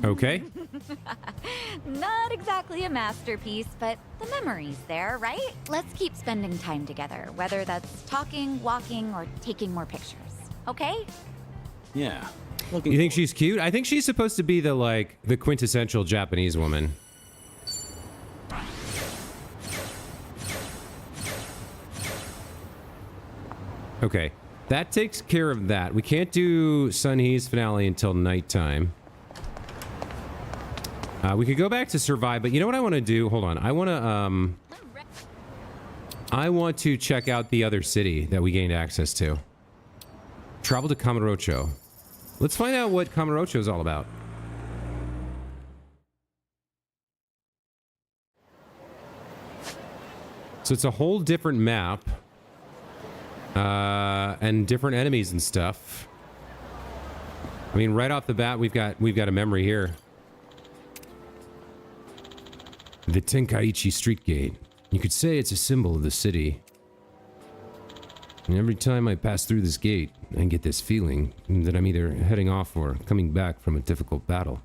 Okay. Not exactly a masterpiece, but the memory's there, right? Let's keep spending time together, whether that's talking, walking, or taking more pictures. Okay? Yeah. You think she's cute? I think she's supposed to be the quintessential Japanese woman. Okay. That takes care of that. We can't do Sunhee's finale until nighttime. We could go back to survive, but you know what I want to do? Hold on. I want to check out the other city that we gained access to. Travel to Kamurocho. Let's find out what Kamurocho is all about. So it's a whole different map. And different enemies and stuff. I mean, right off the bat, we've got a memory here. The Tenkaichi Street Gate. You could say it's a symbol of the city. And every time I pass through this gate, I get this feeling that I'm either heading off or coming back from a difficult battle.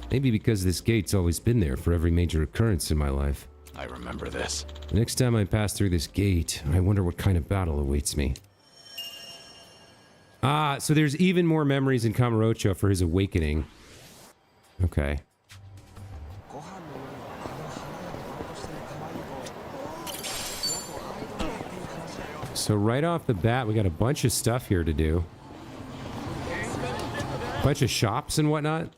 Maybe because this gate's always been there for every major occurrence in my life. I remember this. The next time I pass through this gate, I wonder what kind of battle awaits me. Ah, so there's even more memories in Kamurocho for his awakening. Okay. So right off the bat, we got a bunch of stuff here to do. Bunch of shops and whatnot.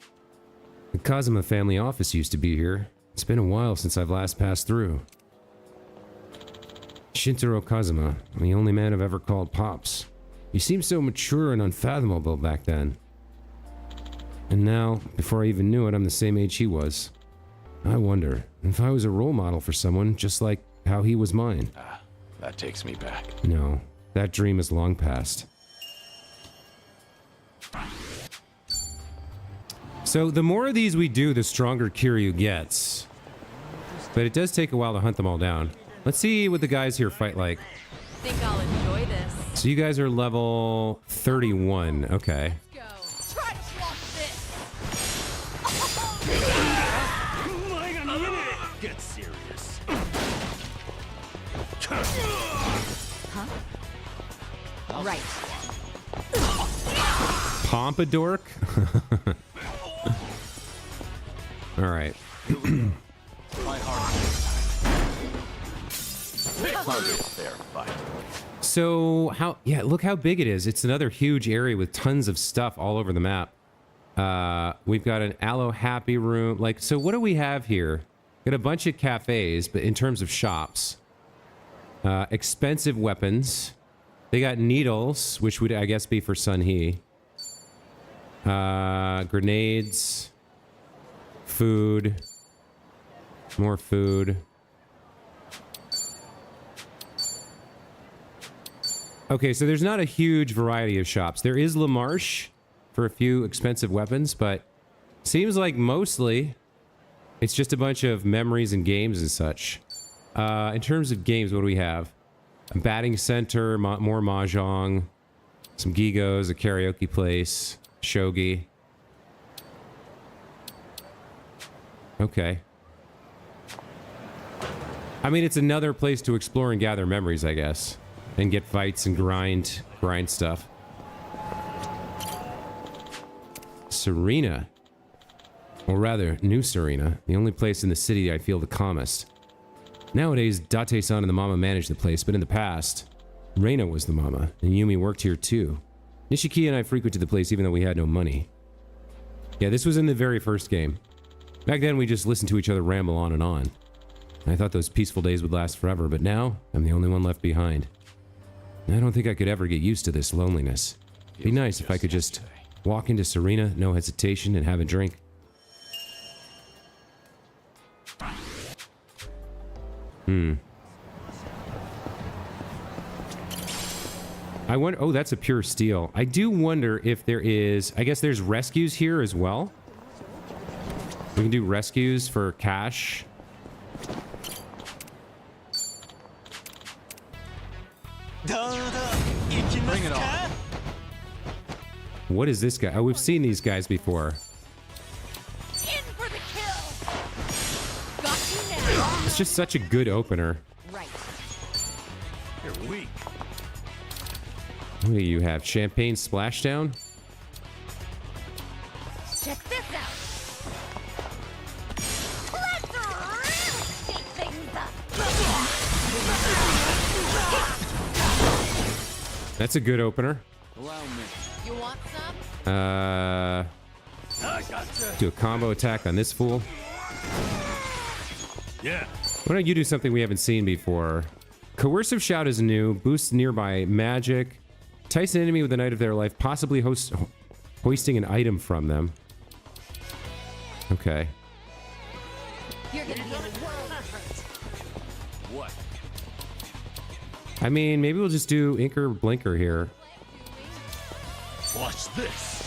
The Kazuma family office used to be here. It's been a while since I've last passed through. Shintaro Kazuma, the only man I've ever called Pops. He seemed so mature and unfathomable back then. And now, before I even knew it, I'm the same age he was. I wonder if I was a role model for someone just like how he was mine. That takes me back. No, that dream is long past. So the more of these we do, the stronger Kiryu gets. But it does take a while to hunt them all down. Let's see what the guys here fight like. Think I'll enjoy this. So you guys are level 31. Okay. Go. Try to swap this. Get serious. Right. Pompadork? Alright. My heart. Fair fight. So, look how big it is. It's another huge area with tons of stuff all over the map. We've got an Aloe Happy Room. So what do we have here? Got a bunch of cafes, but in terms of shops. Expensive weapons. They got needles, which would, I guess, be for Sunhee. Grenades. Food. More food. Okay, so there's not a huge variety of shops. There is LaMarche for a few expensive weapons, but seems like mostly it's just a bunch of memories and games and such. In terms of games, what do we have? A batting center, more mahjong, some gigos, a karaoke place, shogi. Okay. I mean, it's another place to explore and gather memories, I guess. And get fights and grind stuff. Serena. Or rather, New Serena. The only place in the city I feel the calmest. Nowadays, Date-san and the mama manage the place, but in the past, Reina was the mama, and Yumi worked here too. Nishiki and I frequented the place even though we had no money. Yeah, this was in the very first game. Back then, we just listened to each other ramble on and on. I thought those peaceful days would last forever, but now, I'm the only one left behind. I don't think I could ever get used to this loneliness. It'd be nice if I could just walk into Serena, no hesitation, and have a drink. I wonder... Oh, that's a pure steel. I do wonder if there is... I guess there's rescues here as well. We can do rescues for cash. Bring it on. What is this guy? Oh, we've seen these guys before. In for the kill. Got you now. It's just such a good opener. Right. You're weak. What do you have? Champagne splashdown? Check this out. Let's really shake things up. That's a good opener. Allow me. You want some? I gotcha. Do a combo attack on this fool. Yeah. Why don't you do something we haven't seen before? Coercive Shout is new. Boosts nearby magic. Entice an enemy with the night of their life. Possibly hoisting an item from them. Okay. You're gonna be in a world of hurt. What? I mean, maybe we'll just do Inker Blinker here. Watch this.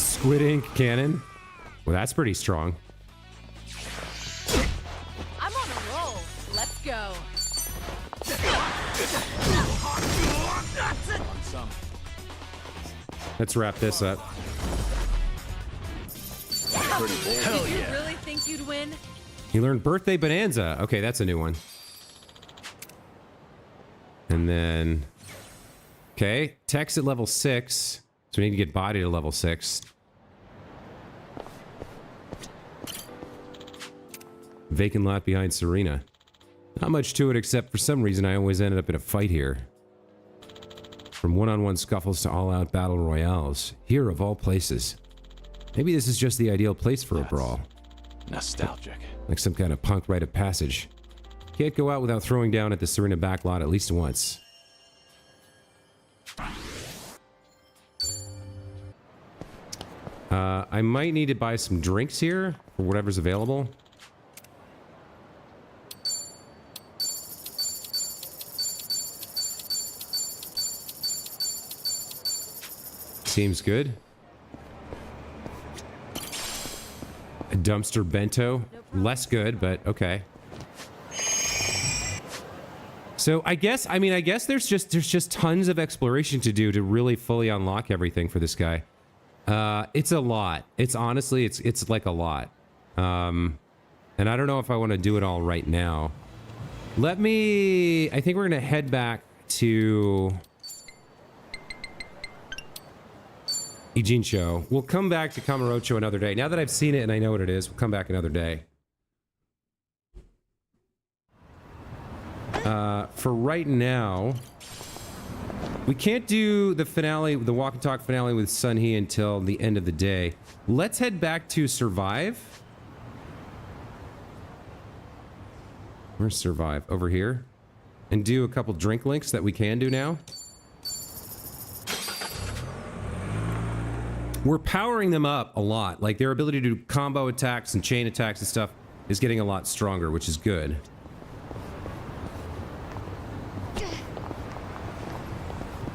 Squid Ink Cannon. Well, that's pretty strong. I'm on a roll. Let's go. Want some? Let's wrap this up. Pretty bold. Hell Did you yeah. really think you'd win? You learned Birthday Bonanza. Okay, that's a new one. And then... Okay, text at level 6. So we need to get body to level 6. Vacant lot behind Serena. Not much to it, except for some reason I always ended up in a fight here. From one-on-one scuffles to all-out battle royales. Here, of all places. Maybe this is just the ideal place for a brawl. Nostalgic. Like some kind of punk rite of passage. Can't go out without throwing down at the Serena backlot at least once. I might need to buy some drinks here, or whatever's available. Seems good. A dumpster bento. Less good, but okay. So I guess there's just tons of exploration to do to really fully unlock everything for this guy. It's a lot. It's honestly, it's like a lot. And I don't know if I want to do it all right now. I think we're gonna head back to Ijincho. We'll come back to Kamurocho another day. Now that I've seen it and I know what it is, we'll come back another day. For right now, we can't do the finale, the walk and talk finale with Sunhee until the end of the day. Let's head back to Survive. Where's Survive? Over here. And do a couple drink links that we can do now. we're powering them up a lot. Like their ability to do combo attacks and chain attacks and stuff is getting a lot stronger, which is good.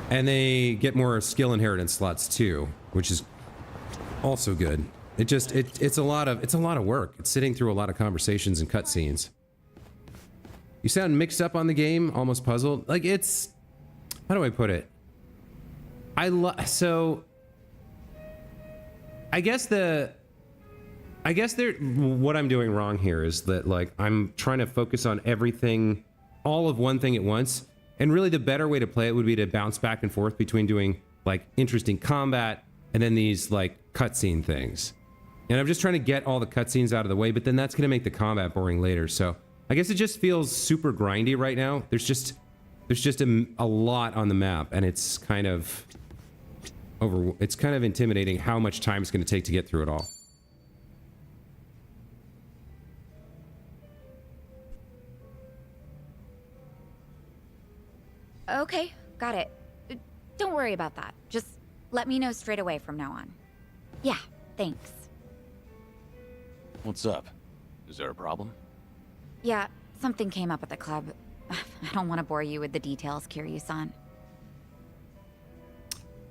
And they get more skill inheritance slots too, which is also good. It's a lot of work. It's sitting through a lot of conversations and cutscenes. You sound mixed up on the game, almost puzzled. Like it's, how do I put it? So I guess what I'm doing wrong here is that like I'm trying to focus on everything, all of one thing at once. And really the better way to play it would be to bounce back and forth between doing like interesting combat and then these like cutscene things. And I'm just trying to get all the cutscenes out of the way, but then that's going to make the combat boring later. So I guess it just feels super grindy right now. There's just a lot on the map, and it's kind of intimidating how much time it's going to take to get through it all. Okay, got it. Don't worry about that. Just let me know straight away from now on. Yeah, thanks. What's up? Is there a problem? Yeah, something came up at the club. I don't want to bore you with the details, Kiryu-san.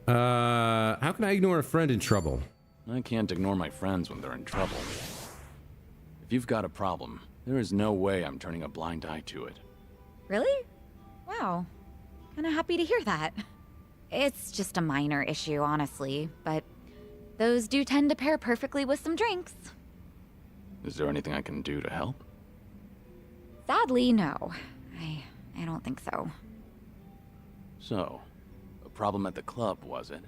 How can I ignore a friend in trouble? I can't ignore my friends when they're in trouble. If you've got a problem, there is no way I'm turning a blind eye to it. Really? Wow. Kinda happy to hear that. It's just a minor issue, honestly, but those do tend to pair perfectly with some drinks. Is there anything I can do to help? Sadly, no. I don't think so. So, a problem at the club, was it?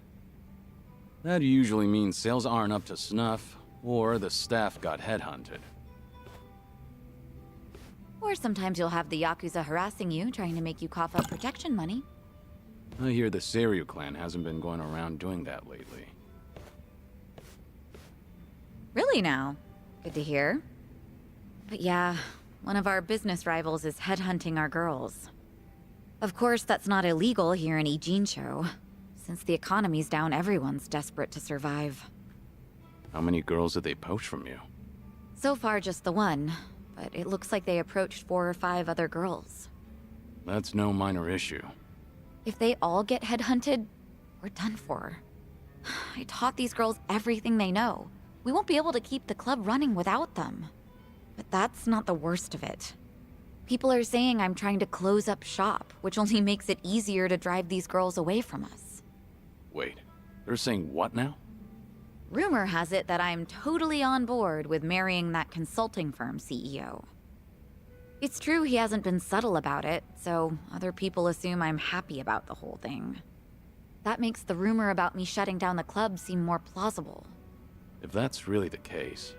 That usually means sales aren't up to snuff, or the staff got headhunted. Or sometimes you'll have the Yakuza harassing you, trying to make you cough up protection money. I hear the Seiryu clan hasn't been going around doing that lately. Really now? Good to hear. But yeah, one of our business rivals is headhunting our girls. Of course, that's not illegal here in Ijincho. Since the economy's down, everyone's desperate to survive. How many girls did they poach from you? So far, just the one, but it looks like they approached 4 or 5 other girls. That's no minor issue. If they all get headhunted, we're done for. I taught these girls everything they know. We won't be able to keep the club running without them. But that's not the worst of it. People are saying I'm trying to close up shop, which only makes it easier to drive these girls away from us. Wait, they're saying what now? Rumor has it that I'm totally on board with marrying that consulting firm CEO. It's true he hasn't been subtle about it, so other people assume I'm happy about the whole thing. That makes the rumor about me shutting down the club seem more plausible. If that's really the case,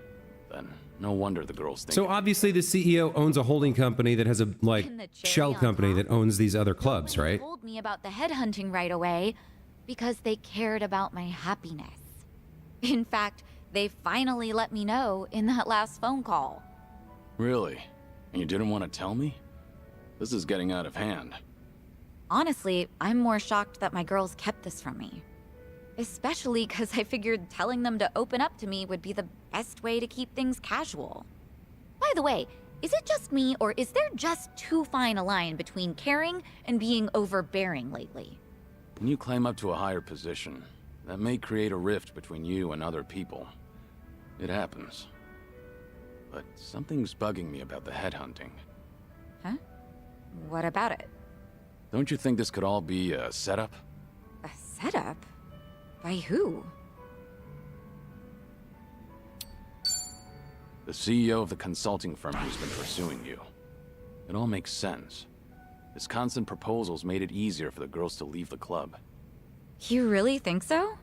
then no wonder the girls think... So obviously the CEO owns a holding company that has a, like, And the cherry shell on company top, that owns these other clubs, nobody right? told me about the headhunting right away because they cared about my happiness. In fact, they finally let me know in that last phone call. Really? And you didn't want to tell me? This is getting out of hand. Honestly, I'm more shocked that my girls kept this from me. Especially because I figured telling them to open up to me would be the best way to keep things casual. By the way, is it just me, or is there just too fine a line between caring and being overbearing lately? When you climb up to a higher position, that may create a rift between you and other people. It happens. But something's bugging me about the headhunting. Huh? What about it? Don't you think this could all be a setup? A setup? By who? The CEO of the consulting firm who's been pursuing you. It all makes sense. His constant proposals made it easier for the girls to leave the club. You really think so?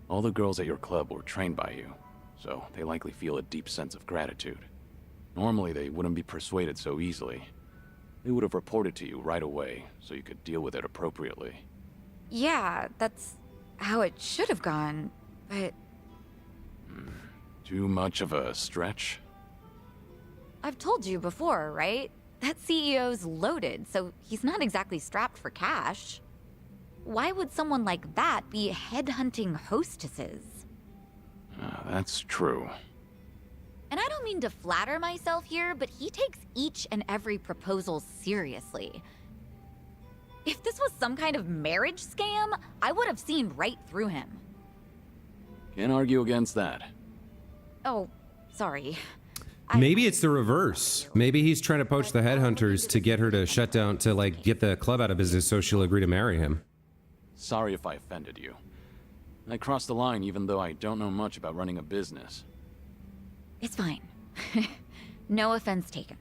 All the girls at your club were trained by you, so they likely feel a deep sense of gratitude. Normally, they wouldn't be persuaded so easily. They would have reported to you right away, so you could deal with it appropriately. Yeah, that's how it should have gone, but Too much of a stretch? I've told you before, right? That CEO's loaded, so he's not exactly strapped for cash. why would someone like that be headhunting hostesses? That's true. And I don't mean to flatter myself here, but he takes each and every proposal seriously. If this was some kind of marriage scam, I would have seen right through him. Can't argue against that. Oh, sorry. Maybe it's the reverse. Maybe he's trying to poach the headhunters to get her to shut down, to like get the club out of business so she'll agree to marry him. Sorry if I offended you. I crossed the line even though I don't know much about running a business. It's fine. No offense taken.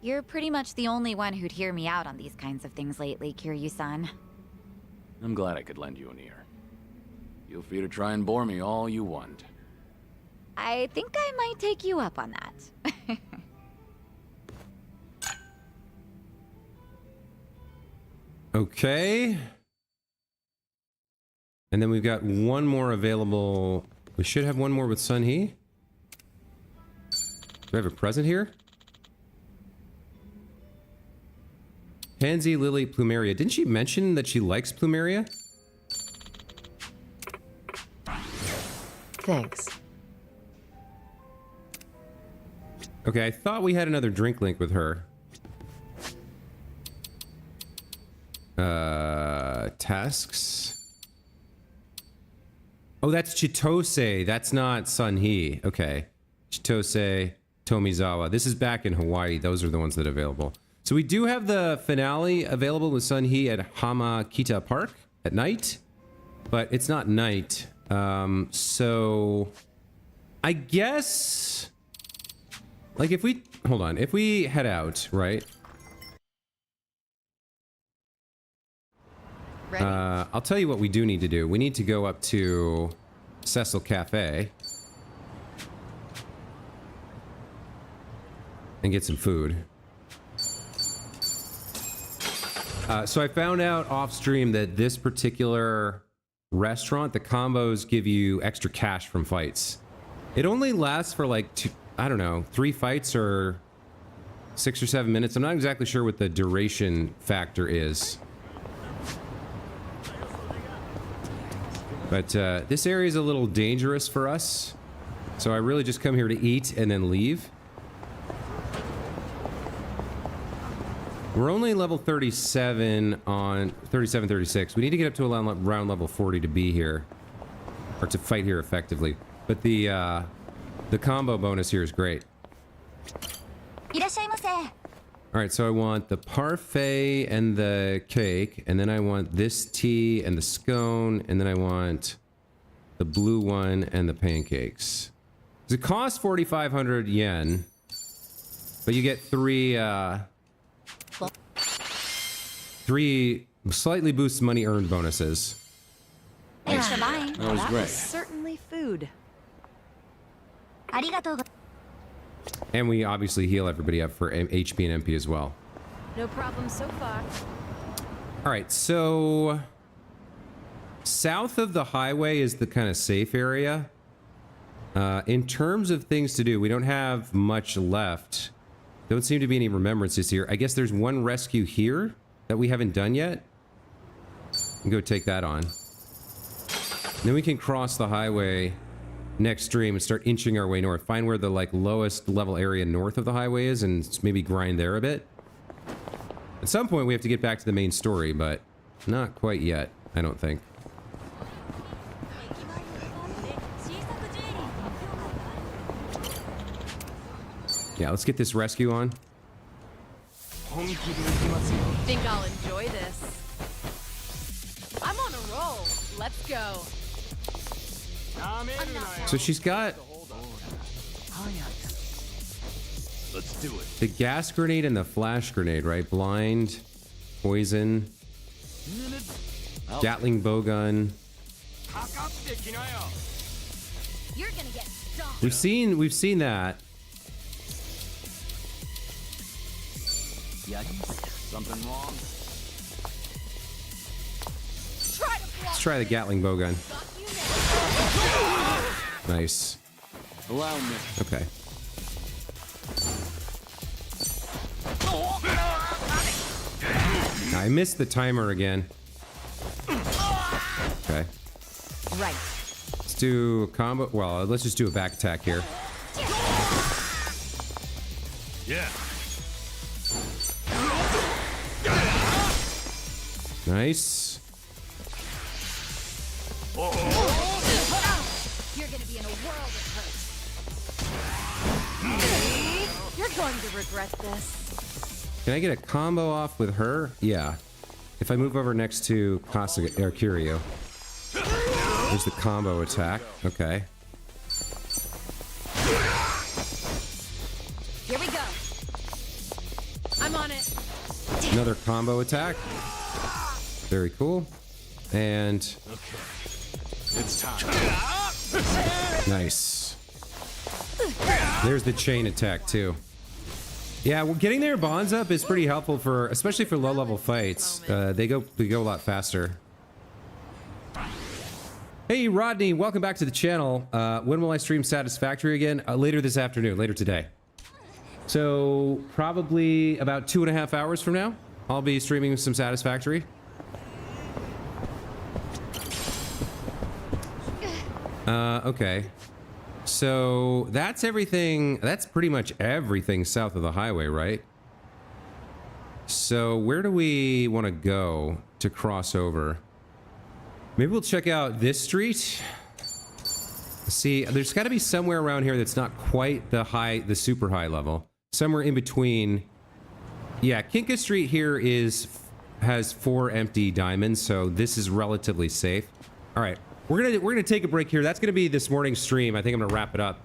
You're pretty much the only one who'd hear me out on these kinds of things lately, Kiryu-san. I'm glad I could lend you an ear. Feel free to try and bore me all you want. I think I might take you up on that. Okay. And then we've got one more available. We should have one more with Sun Hee. Do I have a present here? Pansy Lily Plumeria. Didn't she mention that she likes Plumeria? Thanks. Okay, I thought we had another drink link with her. Tasks. Oh, that's Chitose. That's not Sun Hee. Okay. Chitose, Tomizawa. This is back in Hawaii. Those are the ones that are available. So we do have the finale available with Sun Hee at Hamakita Park at night, but it's not night. So I guess, like, if we hold on, if we head out, right? I'll tell you what we do need to do. We need to go up to Cecil Cafe and get some food. So I found out off stream that this particular restaurant, the combos give you extra cash from fights. It only lasts for like I don't know, 3 fights or 6 or 7 minutes. I'm not exactly sure what the duration factor is. But this area is a little dangerous for us. So I really just come here to eat and then leave. We're only level 37 on 37, 36. We need to get up to around level 40 to be here, or to fight here effectively. But the combo bonus here is great. All right, so I want the parfait and the cake, and then I want this tea and the scone, and then I want the blue one and the pancakes. It costs 4,500 yen, but you get three slightly boosted money earned bonuses. Thanks for buying. That was great. Certainly food. And we obviously heal everybody up for HP and MP as well. No problem so far. All right, so south of the highway is the kind of safe area. In terms of things to do, we don't have much left. Don't seem to be any remembrances here. I guess there's one rescue here that we haven't done yet. And go take that on. Then we can cross the highway next stream and start inching our way north. Find where the like lowest level area north of the highway is and maybe grind there a bit. At some point we have to get back to the main story, but not quite yet, I don't think. Yeah, let's get this rescue on. Think I'll enjoy this. I'm on a roll. Let's go. So she's got Let's do it. the gas grenade and the flash grenade, right? Blind, poison, Gatling bowgun. You're gonna get stomped. We've seen that. Something wrong? Let's try the Gatling bowgun. Nice. Allow me. Okay. I missed the timer again. Okay. Right. Let's do a combo. Well, let's just do a back attack here. Yeah. Nice. You're gonna be in a world of hurt. You're going to regret this. Can I get a combo off with her? Yeah. If I move over next to Kata or Kiryu. There's the combo attack. Okay. Here we go. I'm on it. Another combo attack. Very cool. And It's time. nice. There's the chain attack too. Yeah, well, getting their bonds up is pretty helpful for, especially for low-level fights. They go a lot faster. Hey, Rodney, welcome back to the channel. When will I stream Satisfactory again? Later this afternoon, later today. So probably about 2.5 hours from now, I'll be streaming some Satisfactory. Okay. So that's everything. That's pretty much everything south of the highway, right? So where do we want to go to cross over? Maybe we'll check out this street. See, there's got to be somewhere around here that's not quite the super high level. Somewhere in between. Yeah, Kinka Street here has 4 empty diamonds, so this is relatively safe. All right. We're gonna take a break here. That's gonna be this morning's stream. I think I'm gonna wrap it up.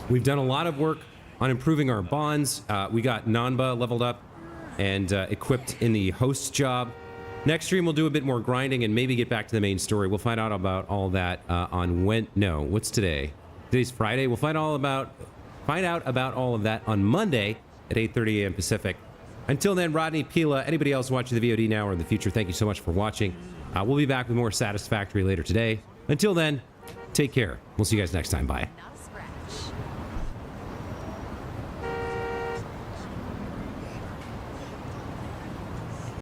We've done a lot of work on improving our bonds. We got Nanba leveled up and equipped in the host job. Next stream we'll do a bit more grinding and maybe get back to the main story. We'll find out about all that what's today? Today's Friday. We'll find out about all of that on Monday at 8:30 a.m. Pacific. Until then, Rodney, Pila, anybody else watching the VOD now or in the future, thank you so much for watching. We'll be back with more Satisfactory later today. Until then, take care. We'll see you guys next time. Bye.